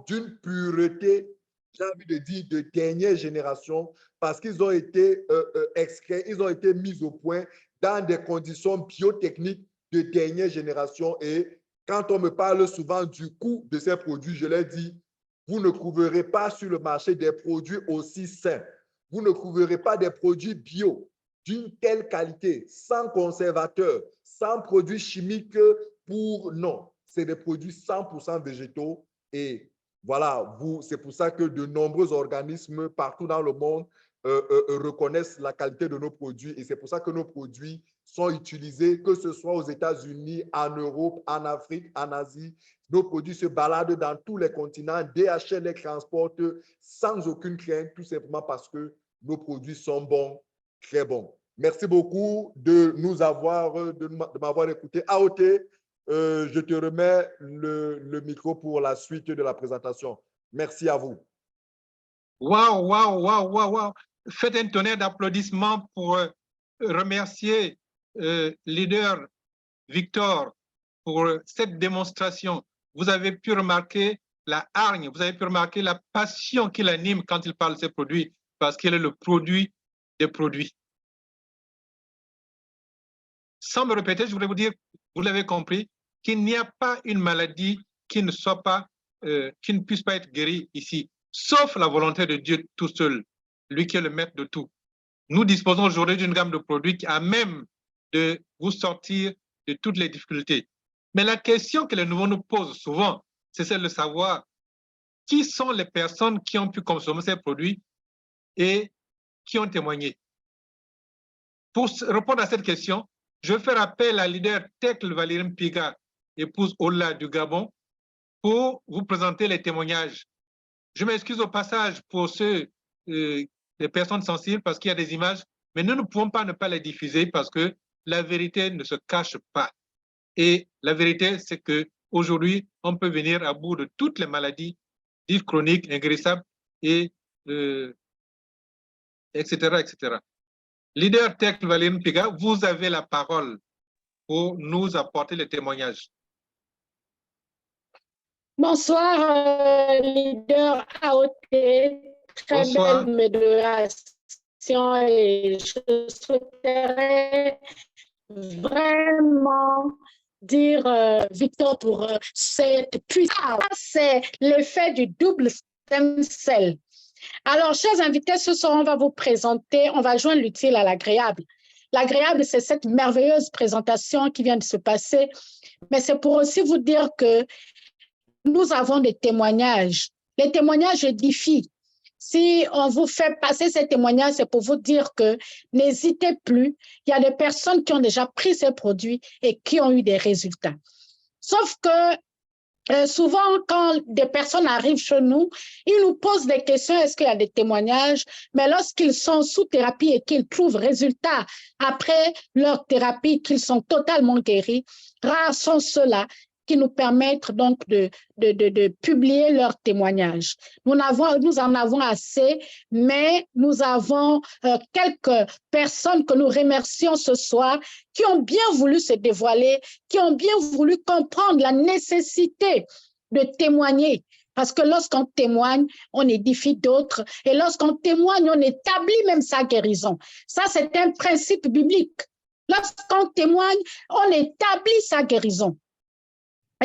d'une pureté, j'ai envie de dire, de dernière génération, parce qu'ils ont été extraits, ils ont été mis au point dans des conditions biotechniques de dernière génération. Et quand on me parle souvent du coût de ces produits, je leur dis, vous ne trouverez pas sur le marché des produits aussi sains. Vous ne trouverez pas des produits bio d'une telle qualité, sans conservateur, sans produits chimiques non. C'est des produits 100% végétaux et voilà, c'est pour ça que de nombreux organismes partout dans le monde reconnaissent la qualité de nos produits et c'est pour ça que nos produits sont utilisés, que ce soit aux États-Unis, en Europe, en Afrique, en Asie. Nos produits se baladent dans tous les continents. DHL les transporte sans aucune crainte, tout simplement parce que nos produits sont bons, très bons. Merci beaucoup de m'avoir écouté. AOT, je te remets le micro pour la suite de la présentation. Merci à vous. Waouh, waouh, waouh, waouh, waouh. Faites un tonnerre d'applaudissements pour remercier leader Victor pour cette démonstration. Vous avez pu remarquer la hargne, vous avez pu remarquer la passion qu'il anime quand il parle de ses produits, parce qu'il est le produit des produits. Sans me répéter, je voudrais vous dire, vous l'avez compris, qu'il n'y a pas une maladie qui ne puisse pas être guérie ici, sauf la volonté de Dieu tout seul, lui qui est le maître de tout. Nous disposons aujourd'hui d'une gamme de produits qui a même de vous sortir de toutes les difficultés. Mais la question que les nouveaux nous posent souvent, c'est celle de savoir qui sont les personnes qui ont pu consommer ces produits et qui ont témoigné. Pour répondre à cette question, je vais faire appel à leader Tekle Valérie Mpiga, épouse Ola du Gabon, pour vous présenter les témoignages. Je m'excuse au passage pour ceux, les personnes sensibles, parce qu'il y a des images, mais nous ne pouvons pas ne pas les diffuser parce que la vérité ne se cache pas. Et la vérité, c'est qu'aujourd'hui, on peut venir à bout de toutes les maladies dites chroniques, inguérissables, et etc., etc. Leader Tekle Valérie Mpiga, vous avez la parole pour nous apporter les témoignages. Bonsoir, leader AOT. Très Bonsoir. belle modération et je souhaiterais vraiment dire victoire pour cette puissance. C'est l'effet du double stem cell. Alors, chers invités, ce soir, on va vous présenter, on va joindre l'utile à l'agréable. L'agréable, c'est cette merveilleuse présentation qui vient de se passer, mais c'est pour aussi vous dire que nous avons des témoignages. Les témoignages édifient. Si on vous fait passer ces témoignages, c'est pour vous dire que n'hésitez plus. Il y a des personnes qui ont déjà pris ces produits et qui ont eu des résultats. Sauf que souvent, quand des personnes arrivent chez nous, ils nous posent des questions, est-ce qu'il y a des témoignages? Mais lorsqu'ils sont sous thérapie et qu'ils trouvent résultat après leur thérapie, qu'ils sont totalement guéris, rares sont ceux-là qui nous permettent donc de publier leurs témoignages. Nous en avons assez, mais nous avons quelques personnes que nous remercions ce soir qui ont bien voulu se dévoiler, qui ont bien voulu comprendre la nécessité de témoigner. Parce que lorsqu'on témoigne, on édifie d'autres. Et lorsqu'on témoigne, on établit même sa guérison. Ça, c'est un principe biblique. Lorsqu'on témoigne, on établit sa guérison.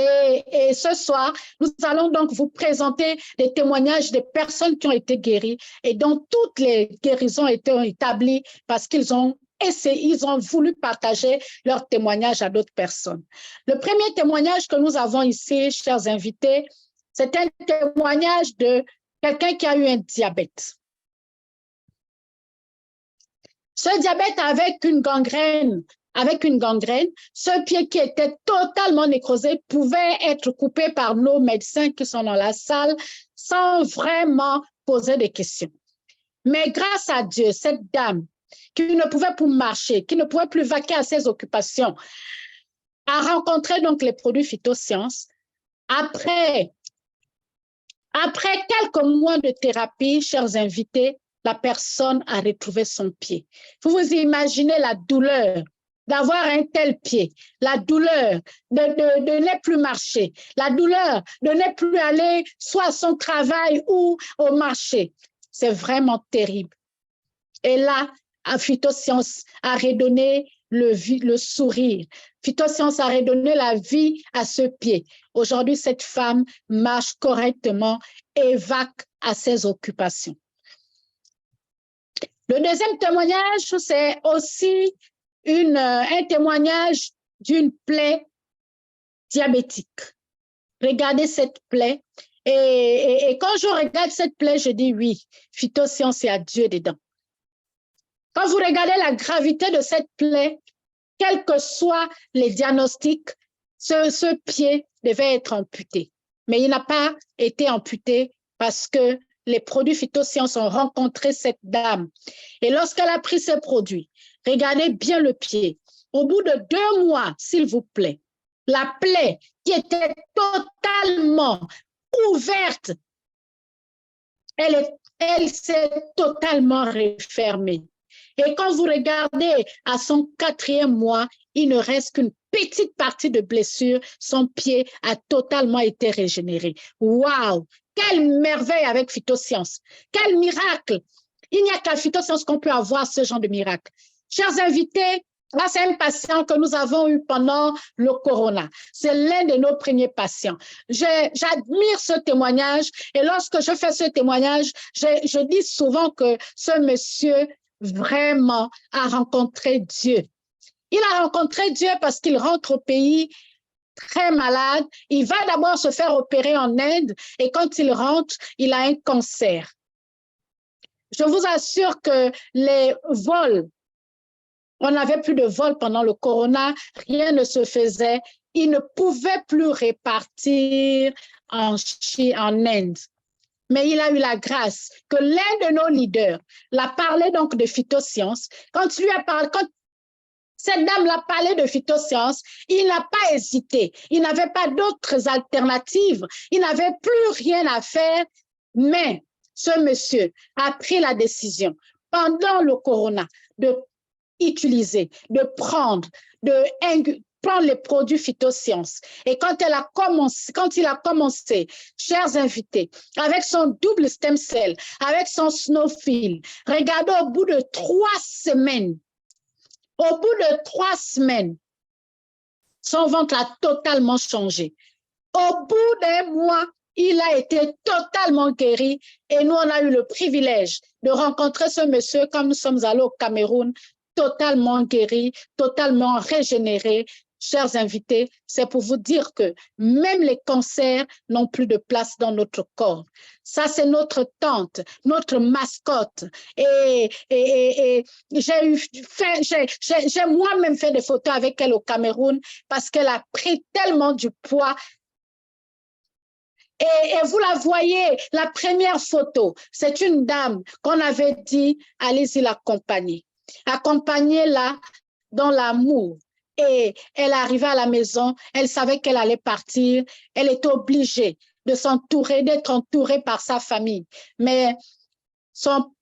Et ce soir, nous allons donc vous présenter des témoignages des personnes qui ont été guéries et dont toutes les guérisons étaient établies parce qu'ils ont essayé, ils ont voulu partager leurs témoignages à d'autres personnes. Le premier témoignage que nous avons ici, chers invités, c'est un témoignage de quelqu'un qui a eu un diabète. Ce diabète avec une gangrène, ce pied qui était totalement nécrosé pouvait être coupé par nos médecins qui sont dans la salle sans vraiment poser de questions. Mais grâce à Dieu, cette dame qui ne pouvait plus marcher, qui ne pouvait plus vaquer à ses occupations, a rencontré donc les produits Phytosciences. Après quelques mois de thérapie, chers invités, la personne a retrouvé son pied. Vous vous imaginez la douleur d'avoir un tel pied, la douleur de ne plus marcher, la douleur de ne plus aller soit à son travail ou au marché. C'est vraiment terrible. Et là, Phytosciences a redonné le sourire. Phytosciences a redonné la vie à ce pied. Aujourd'hui, cette femme marche correctement et vaque à ses occupations. Le deuxième témoignage, c'est aussi un témoignage d'une plaie diabétique. Regardez cette plaie. Et quand je regarde cette plaie, je dis oui, Phytosciences, il y a Dieu dedans. Quand vous regardez la gravité de cette plaie, quels que soient les diagnostics, ce pied devait être amputé. Mais il n'a pas été amputé parce que les produits Phytosciences ont rencontré cette dame. Et lorsqu'elle a pris ces produits, regardez bien le pied. Au bout de 2 mois, s'il vous plaît, la plaie qui était totalement ouverte, elle s'est totalement refermée. Et quand vous regardez à son 4e mois, il ne reste qu'une petite partie de blessure. Son pied a totalement été régénéré. Waouh! Quelle merveille avec Phytosciences! Quel miracle! Il n'y a qu'à Phytosciences qu'on peut avoir ce genre de miracle. Chers invités, là, c'est un patient que nous avons eu pendant le corona. C'est l'un de nos premiers patients. J'admire ce témoignage et lorsque je fais ce témoignage, je dis souvent que ce monsieur vraiment a rencontré Dieu. Il a rencontré Dieu parce qu'il rentre au pays très malade. Il va d'abord se faire opérer en Inde et quand il rentre, il a un cancer. Je vous assure que les vols On n'avait plus de vol pendant le corona, rien ne se faisait. Ils ne pouvaient plus répartir en Inde. Mais il a eu la grâce que l'un de nos leaders l'a parlé donc de phytosciences. Quand cette dame l'a parlé de phytosciences, il n'a pas hésité. Il n'avait pas d'autres alternatives. Il n'avait plus rien à faire. Mais ce monsieur a pris la décision pendant le corona de utiliser, de prendre les produits phytosciences. Et quand il a commencé, chers invités, avec son double stem cell, avec son snowfield, regardez au bout de 3 semaines, son ventre a totalement changé. Au bout d'un mois, il a été totalement guéri et nous, on a eu le privilège de rencontrer ce monsieur quand nous sommes allés au Cameroun, totalement guéri, totalement régénéré. Chers invités, c'est pour vous dire que même les cancers n'ont plus de place dans notre corps. Ça, c'est notre tante, notre mascotte. Et j'ai moi-même fait des photos avec elle au Cameroun parce qu'elle a pris tellement du poids. Et vous la voyez, la première photo, c'est une dame qu'on avait dit, allez-y l'accompagner. Accompagnez-la dans l'amour. Et elle arrivait à la maison, elle savait qu'elle allait partir, elle était obligée de s'entourer, d'être entourée par sa famille. Mais son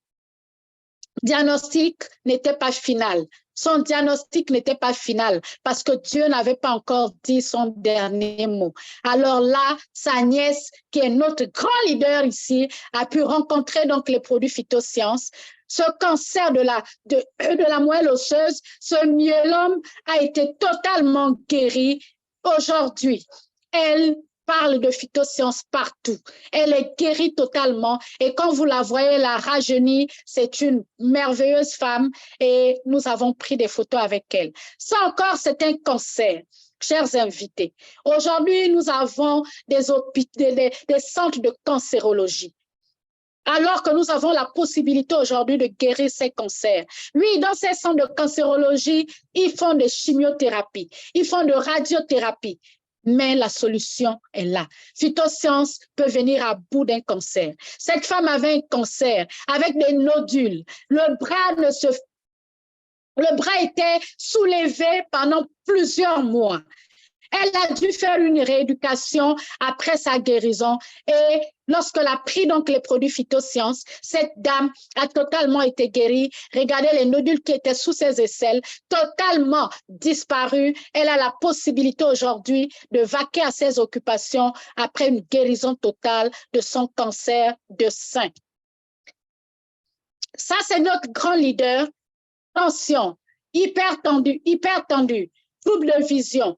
diagnostic n'était pas final. Son diagnostic n'était pas final parce que Dieu n'avait pas encore dit son dernier mot. Alors là, sa nièce, qui est notre grand leader ici, a pu rencontrer donc les produits phytosciences. Ce cancer de la moelle osseuse, ce myélome a été totalement guéri. Aujourd'hui, elle parle de phytosciences partout. Elle est guérie totalement et quand vous la voyez, la rajeunie, c'est une merveilleuse femme et nous avons pris des photos avec elle. Ça encore, c'est un cancer. Chers invités, aujourd'hui, nous avons des centres de cancérologie. Alors que nous avons la possibilité aujourd'hui de guérir ces cancers. Oui, dans ces centres de cancérologie, ils font des chimiothérapies, ils font de radiothérapie. Mais la solution est là. Phytosciences peut venir à bout d'un cancer. Cette femme avait un cancer avec des nodules. Le bras était soulevé pendant plusieurs mois. Elle a dû faire une rééducation après sa guérison et lorsqu'elle a pris donc les produits phytosciences, cette dame a totalement été guérie. Regardez les nodules qui étaient sous ses aisselles, totalement disparus. Elle a la possibilité aujourd'hui de vaquer à ses occupations après une guérison totale de son cancer de sein. Ça, c'est notre grand leader. Tension, hypertendu, trouble de vision,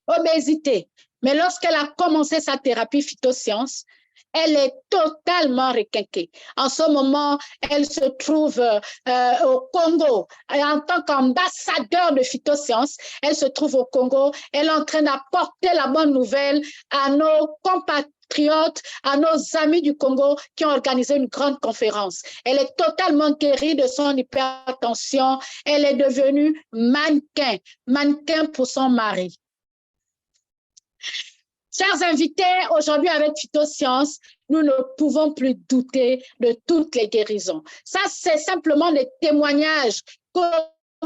obésité. Mais lorsqu'elle a commencé sa thérapie phytosciences, elle est totalement requinquée. En ce moment, elle se trouve au Congo. Et en tant qu'ambassadeur de phytosciences, elle se trouve au Congo. Elle est en train d'apporter la bonne nouvelle à nos compatriotes, à nos amis du Congo qui ont organisé une grande conférence. Elle est totalement guérie de son hypertension. Elle est devenue mannequin pour son mari. Chers invités, aujourd'hui avec Phytosciences, nous ne pouvons plus douter de toutes les guérisons. Ça, c'est simplement des témoignages que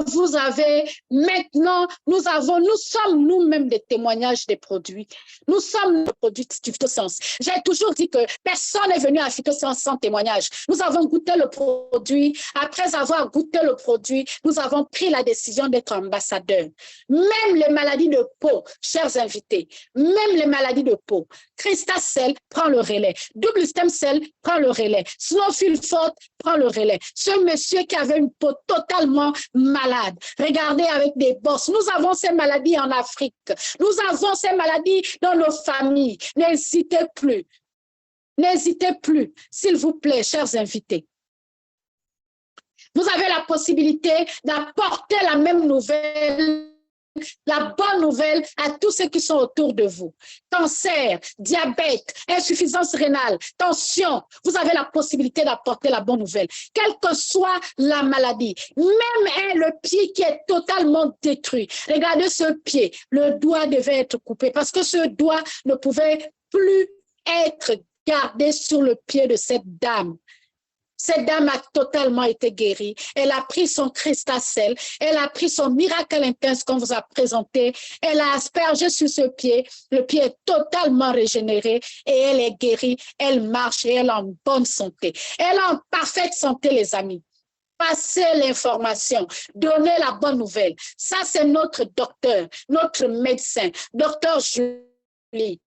vous avez. Maintenant, nous sommes nous-mêmes des témoignages des produits. Nous sommes des produits de Phytosciences. J'ai toujours dit que personne n'est venu à Phytosciences sans témoignage. Nous avons goûté le produit. Après avoir goûté le produit, nous avons pris la décision d'être ambassadeurs. Même les maladies de peau, chers invités, même les maladies de peau. Crystal prend le relais. Double stem cell prend le relais. Snowfield forte prend le relais. Ce monsieur qui avait une peau totalement malade, regardez avec des bosses. Nous avons ces maladies en Afrique. Nous avons ces maladies dans nos familles. N'hésitez plus. N'hésitez plus, s'il vous plaît, chers invités. Vous avez la possibilité d'apporter la même nouvelle la bonne nouvelle à tous ceux qui sont autour de vous. Cancer, diabète, insuffisance rénale, tension, vous avez la possibilité d'apporter la bonne nouvelle, quelle que soit la maladie. Même le pied qui est totalement détruit. Regardez ce pied, le doigt devait être coupé parce que ce doigt ne pouvait plus être gardé sur le pied de cette dame. Cette dame a totalement été guérie. Elle a pris son Christacel, elle a pris son miracle intense qu'on vous a présenté, elle a aspergé sur ce pied. Le pied est totalement régénéré et elle est guérie. Elle marche et elle est en bonne santé. Elle est en parfaite santé, les amis. Passez l'information, donnez la bonne nouvelle. Ça, c'est notre docteur, notre médecin, docteur Julie.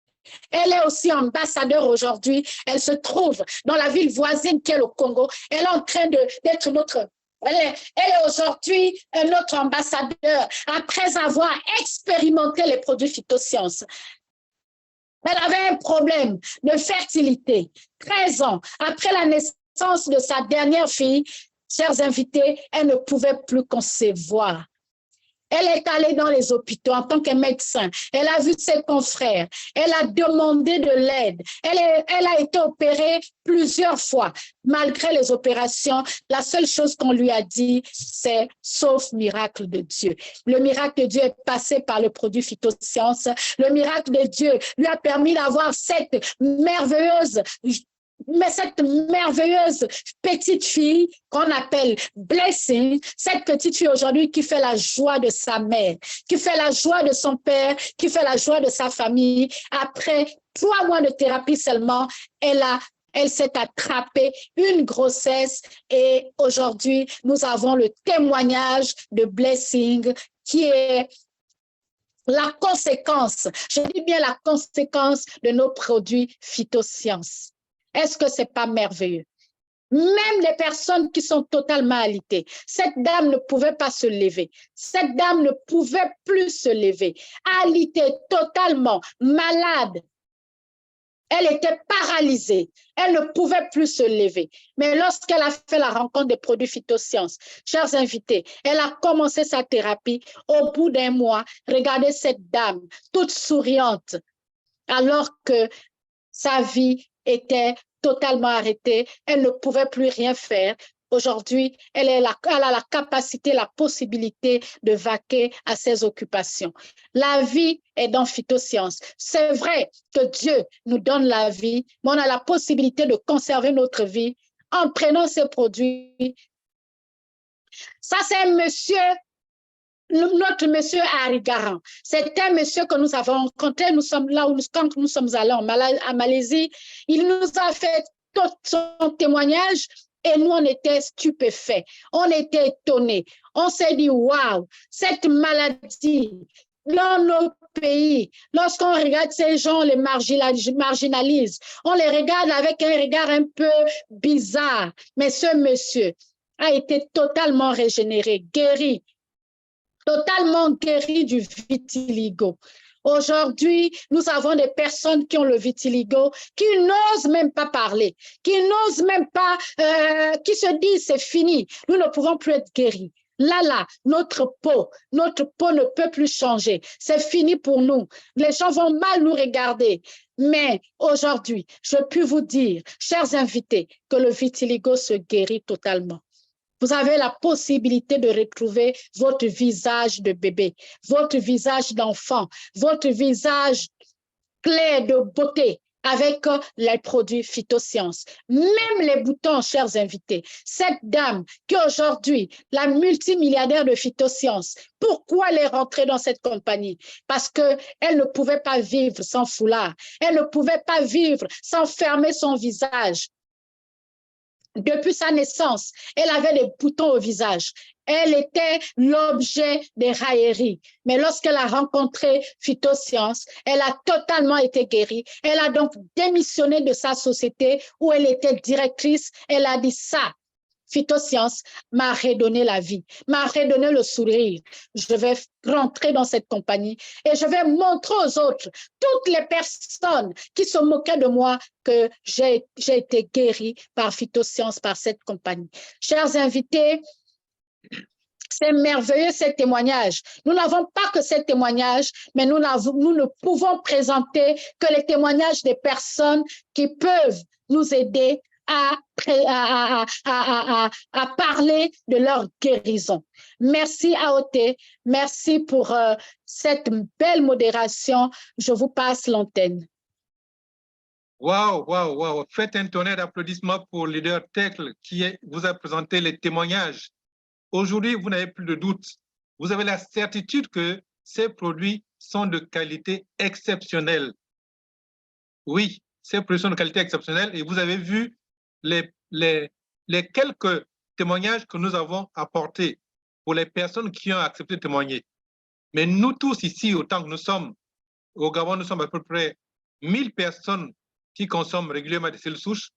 Elle est aussi ambassadeur aujourd'hui. Elle se trouve dans la ville voisine qui est le Congo. Elle est en train d'être notre... Elle est aujourd'hui notre ambassadeur après avoir expérimenté les produits phytosciences. Elle avait un problème de fertilité. 13 ans après la naissance de sa dernière fille, chers invités, elle ne pouvait plus concevoir. Elle est allée dans les hôpitaux en tant que médecin. Elle a vu ses confrères. Elle a demandé de l'aide. Elle a été opérée plusieurs fois. Malgré les opérations, la seule chose qu'on lui a dit, c'est sauf miracle de Dieu. Le miracle de Dieu est passé par le produit phytosciences. Le miracle de Dieu lui a permis d'avoir cette merveilleuse petite fille qu'on appelle Blessing, cette petite fille aujourd'hui qui fait la joie de sa mère, qui fait la joie de son père, qui fait la joie de sa famille. Après 3 mois de thérapie seulement, elle s'est attrapée une grossesse et aujourd'hui, nous avons le témoignage de Blessing qui est la conséquence, je dis bien la conséquence de nos produits phytosciences. Est-ce que ce n'est pas merveilleux? Même les personnes qui sont totalement alitées, cette dame ne pouvait pas se lever. Cette dame ne pouvait plus se lever. Alitée, totalement malade. Elle était paralysée. Elle ne pouvait plus se lever. Mais lorsqu'elle a fait la rencontre des produits phytosciences, chers invités, elle a commencé sa thérapie. Au bout d'1 mois, regardez cette dame, toute souriante, alors que sa vie était totalement arrêtée. Elle ne pouvait plus rien faire. Aujourd'hui, elle a la capacité, la possibilité de vaquer à ses occupations. La vie est dans phytosciences. C'est vrai que Dieu nous donne la vie, mais on a la possibilité de conserver notre vie en prenant ces produits. Ça, c'est notre monsieur Arigaran. C'est un monsieur que nous avons rencontré. Nous sommes là quand nous sommes allés en Malaisie. Il nous a fait tout son témoignage. Et nous, on était stupéfaits, on était étonnés. On s'est dit, waouh, cette maladie, dans nos pays, lorsqu'on regarde ces gens, on les marginalise. On les regarde avec un regard un peu bizarre. Mais ce monsieur a été totalement régénéré, guéri, totalement guéri du vitiligo. Aujourd'hui, nous avons des personnes qui ont le vitiligo, qui n'osent même pas parler, qui n'osent même pas, qui se disent c'est fini, nous ne pouvons plus être guéris. Là, notre peau ne peut plus changer. C'est fini pour nous. Les gens vont mal nous regarder. Mais aujourd'hui, je puis vous dire, chers invités, que le vitiligo se guérit totalement. Vous avez la possibilité de retrouver votre visage de bébé, votre visage d'enfant, votre visage clair de beauté avec les produits phytosciences. Même les boutons, chers invités. Cette dame qui aujourd'hui, la multimilliardaire de phytosciences, pourquoi elle est rentrée dans cette compagnie? Parce qu'elle ne pouvait pas vivre sans foulard. Elle ne pouvait pas vivre sans fermer son visage. Depuis sa naissance, elle avait des boutons au visage. Elle était l'objet des railleries. Mais lorsqu'elle a rencontré Phytosciences, elle a totalement été guérie. Elle a donc démissionné de sa société où elle était directrice. Elle a dit ça. Phytosciences m'a redonné la vie, m'a redonné le sourire. Je vais rentrer dans cette compagnie et je vais montrer aux autres, toutes les personnes qui se moquaient de moi, que j'ai été guérie par Phytosciences, par cette compagnie. Chers invités, C'est merveilleux, ces témoignages. Nous n'avons pas que ces témoignages, mais nous ne pouvons présenter que les témoignages des personnes qui peuvent nous aider à parler de leur guérison. Merci AOT, merci pour cette belle modération. Je vous passe l'antenne. Waouh, waouh, waouh. Faites un tonnerre d'applaudissements pour le leader Tecle qui vous a présenté les témoignages. Aujourd'hui, vous n'avez plus de doute. Vous avez la certitude que ces produits sont de qualité exceptionnelle. Oui, ces produits sont de qualité exceptionnelle et vous avez vu les quelques témoignages que nous avons apportés pour les personnes qui ont accepté de témoigner. Mais nous tous ici, autant que nous sommes, au Gabon, nous sommes à peu près 1000 personnes qui consomment régulièrement des cellules souches.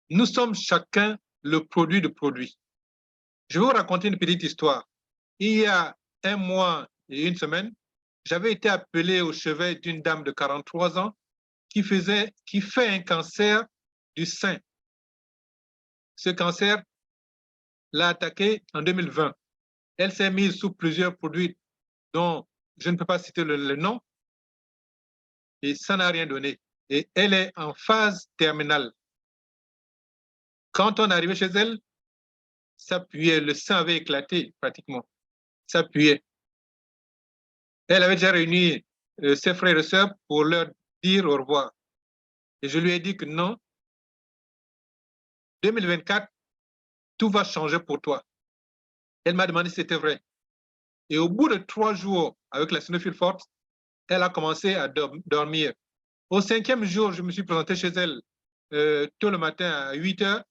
Nous sommes chacun le produit de produits. Je vais vous raconter une petite histoire. Il y a un mois et une semaine, j'avais été appelé au chevet d'une dame de 43 ans qui fait un cancer du sein. Ce cancer l'a attaqué en 2020. Elle s'est mise sous plusieurs produits dont je ne peux pas citer le nom et ça n'a rien donné. Et elle est en phase terminale. Quand on est arrivé chez elle, ça puait, le sang avait éclaté pratiquement. Ça puait. Elle avait déjà réuni ses frères et sœurs pour leur dire au revoir. Et je lui ai dit que non, 2024, tout va changer pour toi. Elle m'a demandé si c'était vrai. Et au bout de 3 jours, avec la sinophylle forte, elle a commencé à dormir. Au 5e jour, je me suis présenté chez elle tôt le matin à 8 heures.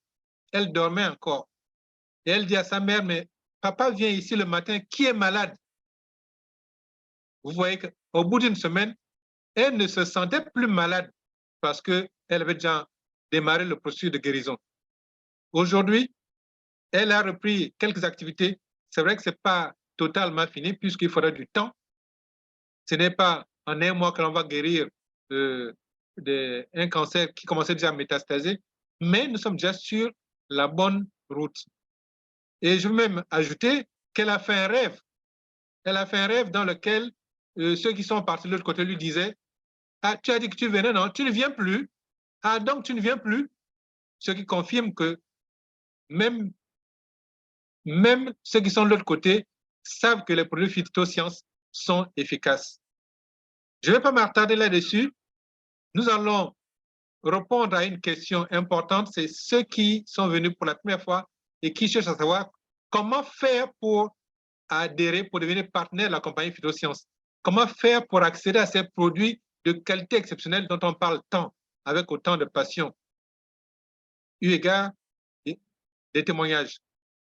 Elle dormait encore. Et elle dit à sa mère, mais papa vient ici le matin, qui est malade? Vous voyez qu'au bout d'une semaine, elle ne se sentait plus malade parce qu'elle avait déjà démarré le processus de guérison. Aujourd'hui, elle a repris quelques activités. C'est vrai que ce n'est pas totalement fini puisqu'il faudra du temps. Ce n'est pas en un mois que l'on va guérir un cancer qui commençait déjà à métastaser, mais nous sommes déjà sur la bonne route. Et je veux même ajouter qu'elle a fait un rêve. Elle a fait un rêve dans lequel ceux qui sont partis de l'autre côté lui disaient « Ah, tu as dit que tu venais, non, tu ne viens plus. Ah, donc tu ne viens plus. » Ce qui confirme que même ceux qui sont de l'autre côté savent que les produits phytosciences sont efficaces. Je ne vais pas m'attarder là-dessus. Nous allons répondre à une question importante. C'est ceux qui sont venus pour la première fois et qui cherchent à savoir comment faire pour adhérer, pour devenir partenaire de la compagnie Phytosciences. Comment faire pour accéder à ces produits de qualité exceptionnelle dont on parle tant, avec autant de passion, eu égard des témoignages.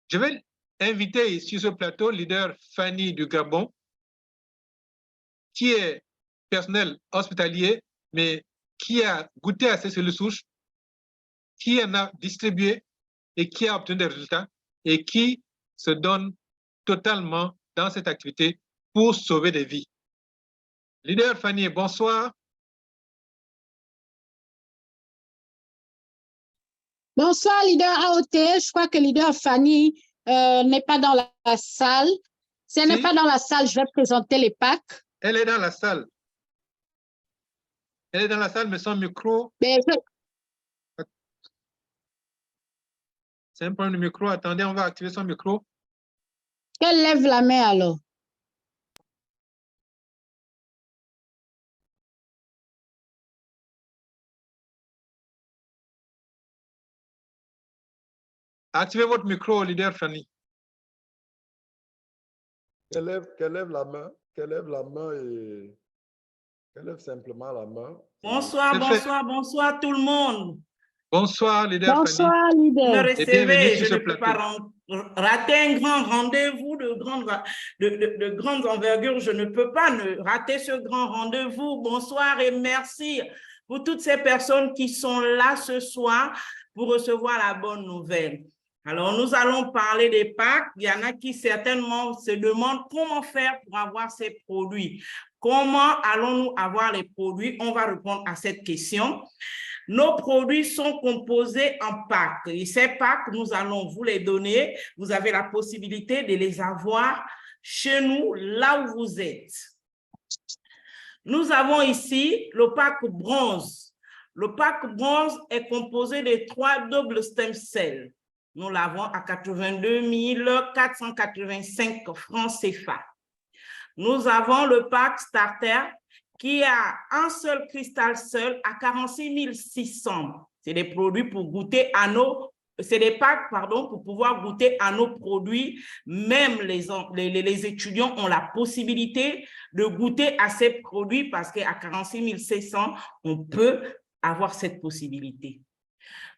Je vais inviter sur ce plateau le leader Fanny du Gabon, qui est personnel hospitalier, mais qui a goûté à ces cellules souches, qui en a distribué et qui a obtenu des résultats et qui se donne totalement dans cette activité pour sauver des vies. Leader Fanny, bonsoir. Bonsoir, leader AOT. Je crois que leader Fanny n'est pas dans la salle. Si elle n'est pas dans la salle, je vais présenter les packs. Elle est dans la salle. Elle est dans la salle, mais son micro... C'est un problème de micro. Attendez, on va activer son micro. Qu'elle lève la main alors. Activez votre micro, leader Fanny. Qu'elle lève la main et qu'elle lève simplement la main. Bonsoir, bonsoir, bonsoir tout le monde. Bonsoir, leader Bonsoir, Fanny. leader. Me recevez, je ne peux pas rater un grand rendez-vous de grande envergure. Je ne peux pas rater ce grand rendez-vous. Bonsoir et merci pour toutes ces personnes qui sont là ce soir pour recevoir la bonne nouvelle. Alors, nous allons parler des packs. Il y en a qui certainement se demandent comment faire pour avoir ces produits. Comment allons-nous avoir les produits? On va répondre à cette question. Nos produits sont composés en packs. Et ces packs, nous allons vous les donner. Vous avez la possibilité de les avoir chez nous, là où vous êtes. Nous avons ici le pack bronze. Le pack bronze est composé de 3 doubles stem cells. Nous l'avons à 82 485 francs CFA. Nous avons le pack starter qui a un seul cristal seul à 46 600. C'est des produits pour goûter à nos, c'est des packs, pardon, pour pouvoir goûter à nos produits. Même les étudiants ont la possibilité de goûter à ces produits parce qu'à 46 600, on peut avoir cette possibilité.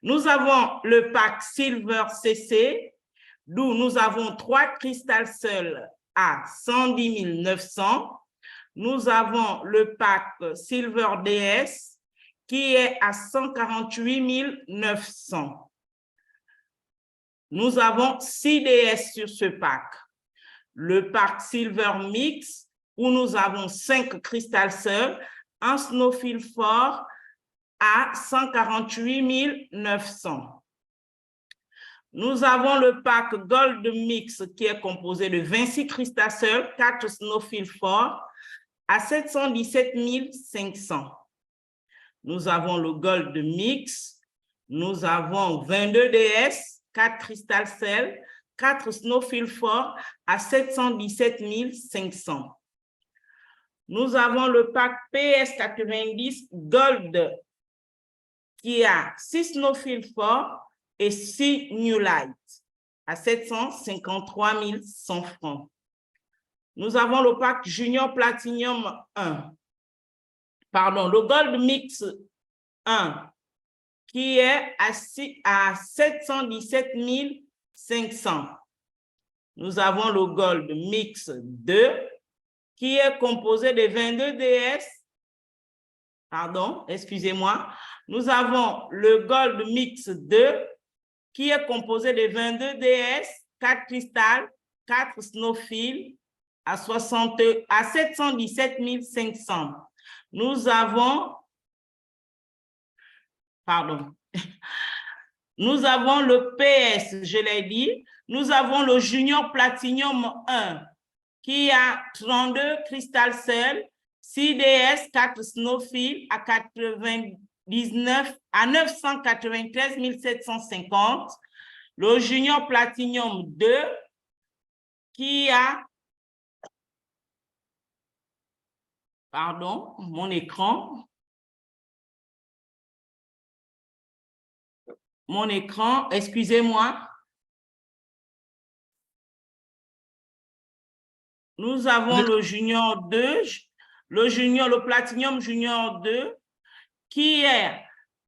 Nous avons le pack Silver CC, d'où nous avons 3 cristals seuls à 110 900. Nous avons le pack Silver DS qui est à 148 900. Nous avons 6 DS sur ce pack. Le pack Silver Mix où nous avons 5 cristals seuls, un snowfield fort à 148 900. Nous avons le pack Gold Mix qui est composé de 26 cristals seuls, 4 snowfield forts à 717 500. Nous avons le Gold Mix, nous avons 22 DS, 4 cristals seuls, 4 snowfield forts à 717 500. Nous avons le pack PS90 Gold qui a 6 snowfield forts et 6 New Light à 753 100 francs. Nous avons le pack Junior Platinum 1. Pardon, le Gold Mix 1 qui est à 717 500. Nous avons le Gold Mix 2 qui est composé de 22 DS. Pardon, excusez-moi. Nous avons le Gold Mix 2 qui est composé de 22 DS, 4 cristals, 4 snowfield à 717 500. Nous avons, pardon, nous avons le PS, je l'ai dit. Nous avons le Junior Platinum 1 qui a 32 cristals seuls, 6 DS, 4 snowfield à 993 750. Le Junior Platinum 2 qui a, pardon, mon écran, excusez-moi. Nous avons le Junior 2, le Platinum Junior 2 qui est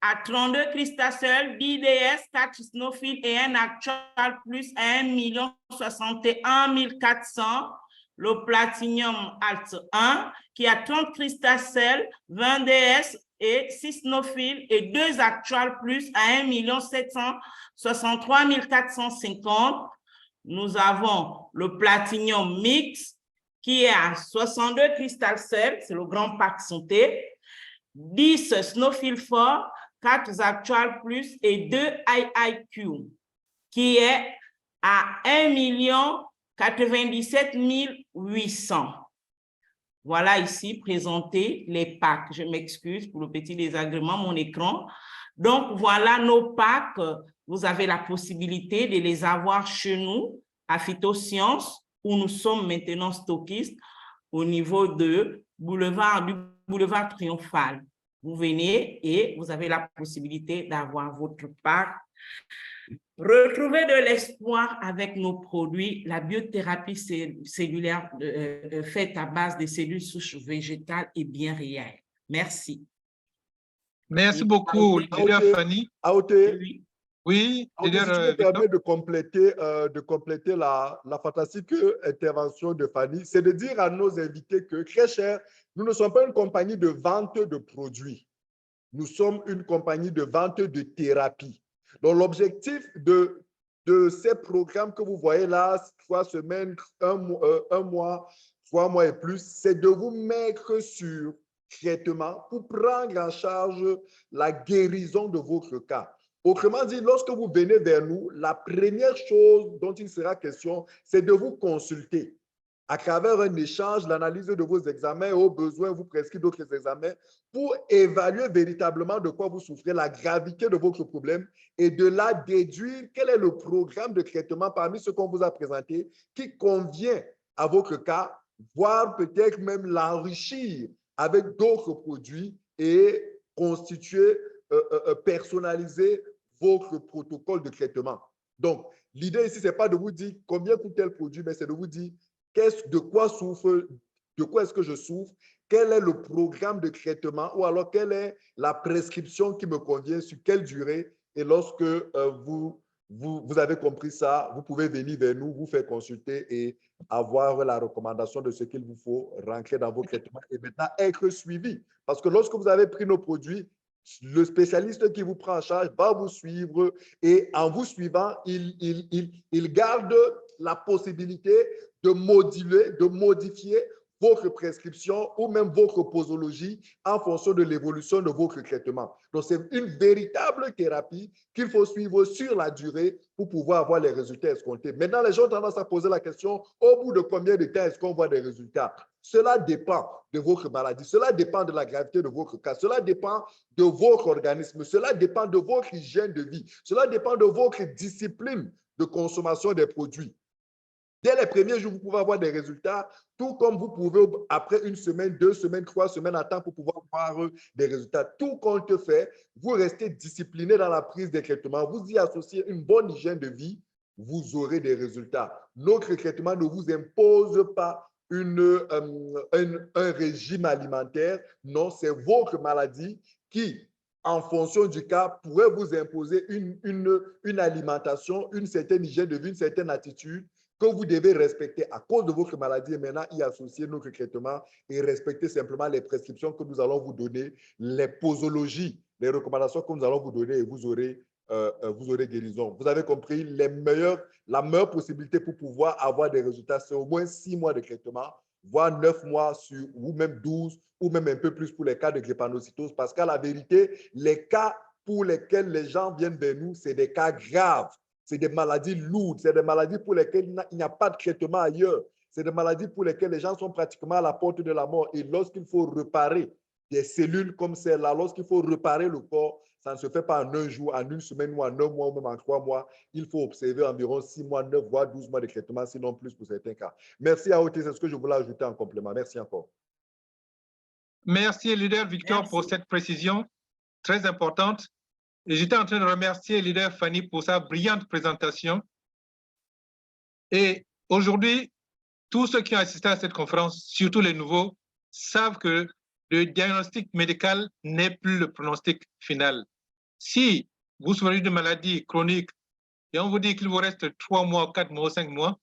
à 32 cristals seuls, 10 DS, 4 snowfield et un actual plus à 1 061 400. Le Platinum Alt 1 qui a 30 cristals seuls, 20 DS et 6 snowfield et 2 actual plus à 1 763 450. Nous avons le Platinum Mix qui est à 62 cristals seuls, c'est le grand pack santé, 10 snowfield forts, 4 actual plus et 2 IIQ qui est à 1 97 800. Voilà ici présenté les packs. Je m'excuse pour le petit désagrément, mon écran. Donc, voilà nos packs. Vous avez la possibilité de les avoir chez nous à Phytosciences où nous sommes maintenant stockistes au niveau du boulevard Triomphal. Vous venez et vous avez la possibilité d'avoir votre pack. Retrouver de l'espoir avec nos produits, la biothérapie cellulaire faite à base de cellules souches végétales est bien réelle. Merci. Merci beaucoup, leader Fanny. Aoté. Oui, leader si tu me permets de compléter la fantastique intervention de Fanny, c'est de dire à nos invités que, très cher, nous ne sommes pas une compagnie de vente de produits. Nous sommes une compagnie de vente de thérapie. Donc, l'objectif de ces programmes que vous voyez là, 3 semaines, un mois, 3 mois et plus, c'est de vous mettre sur traitement pour prendre en charge la guérison de votre cas. Autrement dit, lorsque vous venez vers nous, la première chose dont il sera question, c'est de vous consulter. À travers un échange, l'analyse de vos examens et au besoin, vous prescrivez d'autres examens pour évaluer véritablement de quoi vous souffrez, la gravité de votre problème et de là déduire quel est le programme de traitement parmi ceux qu'on vous a présentés qui convient à votre cas, voire peut-être même l'enrichir avec d'autres produits et constituer, personnaliser votre protocole de traitement. Donc, l'idée ici, ce n'est pas de vous dire combien coûte tel produit, mais c'est de vous dire de quoi est-ce que je souffre, quel est le programme de traitement ou alors quelle est la prescription qui me convient, sur quelle durée. Et lorsque vous avez compris ça, vous pouvez venir vers nous, vous faire consulter et avoir la recommandation de ce qu'il vous faut rentrer dans vos traitements et maintenant être suivi. Parce que lorsque vous avez pris nos produits, le spécialiste qui vous prend en charge va vous suivre et en vous suivant, il garde la possibilité de moduler, de modifier votre prescription ou même votre posologie en fonction de l'évolution de votre traitement. Donc, c'est une véritable thérapie qu'il faut suivre sur la durée pour pouvoir avoir les résultats escomptés. Maintenant, les gens ont tendance à poser la question, au bout de combien de temps est-ce qu'on voit des résultats? Cela dépend de votre maladie, cela dépend de la gravité de votre cas, cela dépend de votre organisme, cela dépend de votre hygiène de vie, cela dépend de votre discipline de consommation des produits. Dès les premiers jours, vous pouvez avoir des résultats, tout comme vous pouvez, après 1 semaine, 2 semaines, 3 semaines, attendre pour pouvoir avoir des résultats. Tout compte fait, vous restez discipliné dans la prise des traitements, vous y associez une bonne hygiène de vie, vous aurez des résultats. Notre traitement ne vous impose pas un régime alimentaire, non, c'est votre maladie qui, en fonction du cas, pourrait vous imposer une alimentation, une certaine hygiène de vie, une certaine attitude que vous devez respecter à cause de votre maladie et maintenant y associer notre traitement et respecter simplement les prescriptions que nous allons vous donner, les posologies, les recommandations que nous allons vous donner et vous aurez guérison. Vous avez compris, la meilleure possibilité pour pouvoir avoir des résultats, c'est au moins 6 mois de traitement, voire 9 mois ou même 12 ou même un peu plus pour les cas de drépanocytose parce qu'à la vérité, les cas pour lesquels les gens viennent vers nous, c'est des cas graves. C'est des maladies lourdes, c'est des maladies pour lesquelles il n'y a pas de traitement ailleurs. C'est des maladies pour lesquelles les gens sont pratiquement à la porte de la mort. Et lorsqu'il faut réparer des cellules comme celle-là, lorsqu'il faut réparer le corps, ça ne se fait pas en 1 jour, en 1 semaine ou en 1 mois ou même en 3 mois. Il faut observer environ 6 mois, 9 voire 12 mois de traitement, sinon plus pour certains cas. Merci à Otis, c'est ce que je voulais ajouter en complément. Merci encore. Merci, leader Victor, pour cette précision très importante. J'étais en train de remercier leader Fanny pour sa brillante présentation. Et aujourd'hui, tous ceux qui ont assisté à cette conférence, surtout les nouveaux, savent que le diagnostic médical n'est plus le pronostic final. Si vous souffrez d'une maladie chronique et on vous dit qu'il vous reste 3 mois, 4 mois, 5 mois,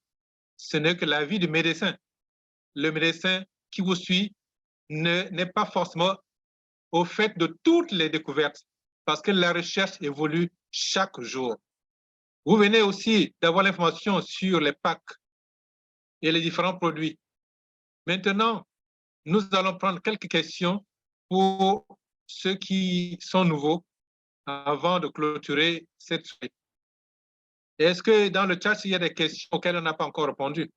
ce n'est que l'avis du médecin. Le médecin qui vous suit n'est pas forcément au fait de toutes les découvertes parce que la recherche évolue chaque jour. Vous venez aussi d'avoir l'information sur les packs et les différents produits. Maintenant, nous allons prendre quelques questions pour ceux qui sont nouveaux avant de clôturer cette soirée. Est-ce que dans le chat, il y a des questions auxquelles on n'a pas encore répondu?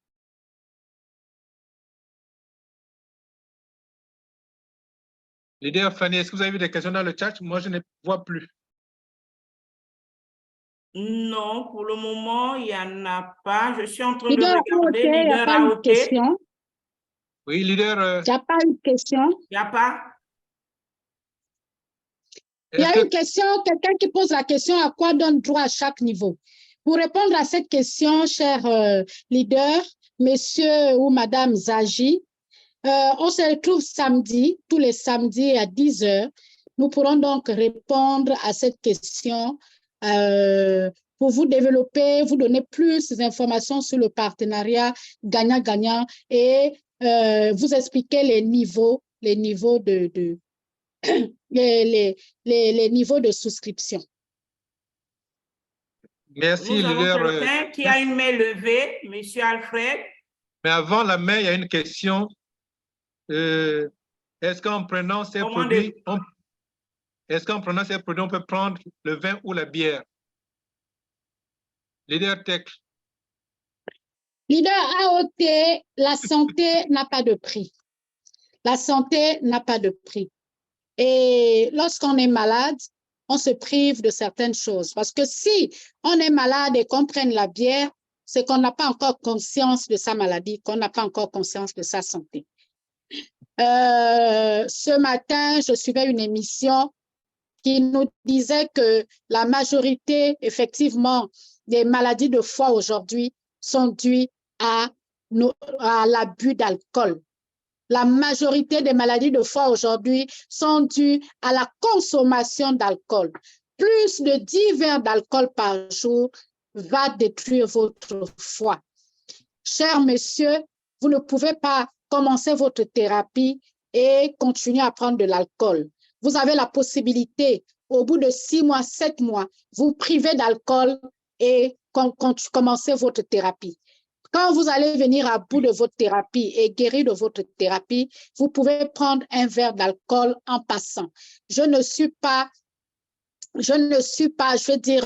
Leader Fanny, est-ce que vous avez vu des questions dans le chat? Moi, je ne vois plus. Non, pour le moment, il n'y en a pas. Je suis en train de Leader regarder. il n'y a pas une question. Oui, leader. Il n'y a pas une question. Il n'y a pas. Il y a une question, quelqu'un qui pose la question à quoi donne droit à chaque niveau. Pour répondre à cette question, cher leader, monsieur ou madame Zagi, on se retrouve samedi, tous les samedis à 10 h. Nous pourrons donc répondre à cette question pour vous développer, vous donner plus d'informations sur le partenariat gagnant-gagnant et vous expliquer les niveaux les niveaux de souscription. Merci, Nous avons leader. quelqu'un qui a une main levée, monsieur Alfred. Mais avant la main, il y a une question. Est-ce qu'en prenant ces produits, on peut prendre le vin ou la bière? Leader Tech. Leader AOT, la santé n'a pas de prix. La santé n'a pas de prix. Et lorsqu'on est malade, on se prive de certaines choses. Parce que si on est malade et qu'on prenne la bière, c'est qu'on n'a pas encore conscience de sa maladie, qu'on n'a pas encore conscience de sa santé. Ce matin, je suivais une émission qui nous disait que la majorité, effectivement, des maladies de foie aujourd'hui sont dues à l'abus d'alcool. La majorité des maladies de foie aujourd'hui sont dues à la consommation d'alcool. Plus de 10 verres d'alcool par jour va détruire votre foie. Cher monsieur, vous ne pouvez pas commencer votre thérapie et continuer à prendre de l'alcool. Vous avez la possibilité, au bout de 6 mois, 7 mois, vous privez d'alcool et commencez votre thérapie. Quand vous allez venir à bout de votre thérapie et guérir de votre thérapie, vous pouvez prendre un verre d'alcool en passant. Je ne suis pas, je veux dire,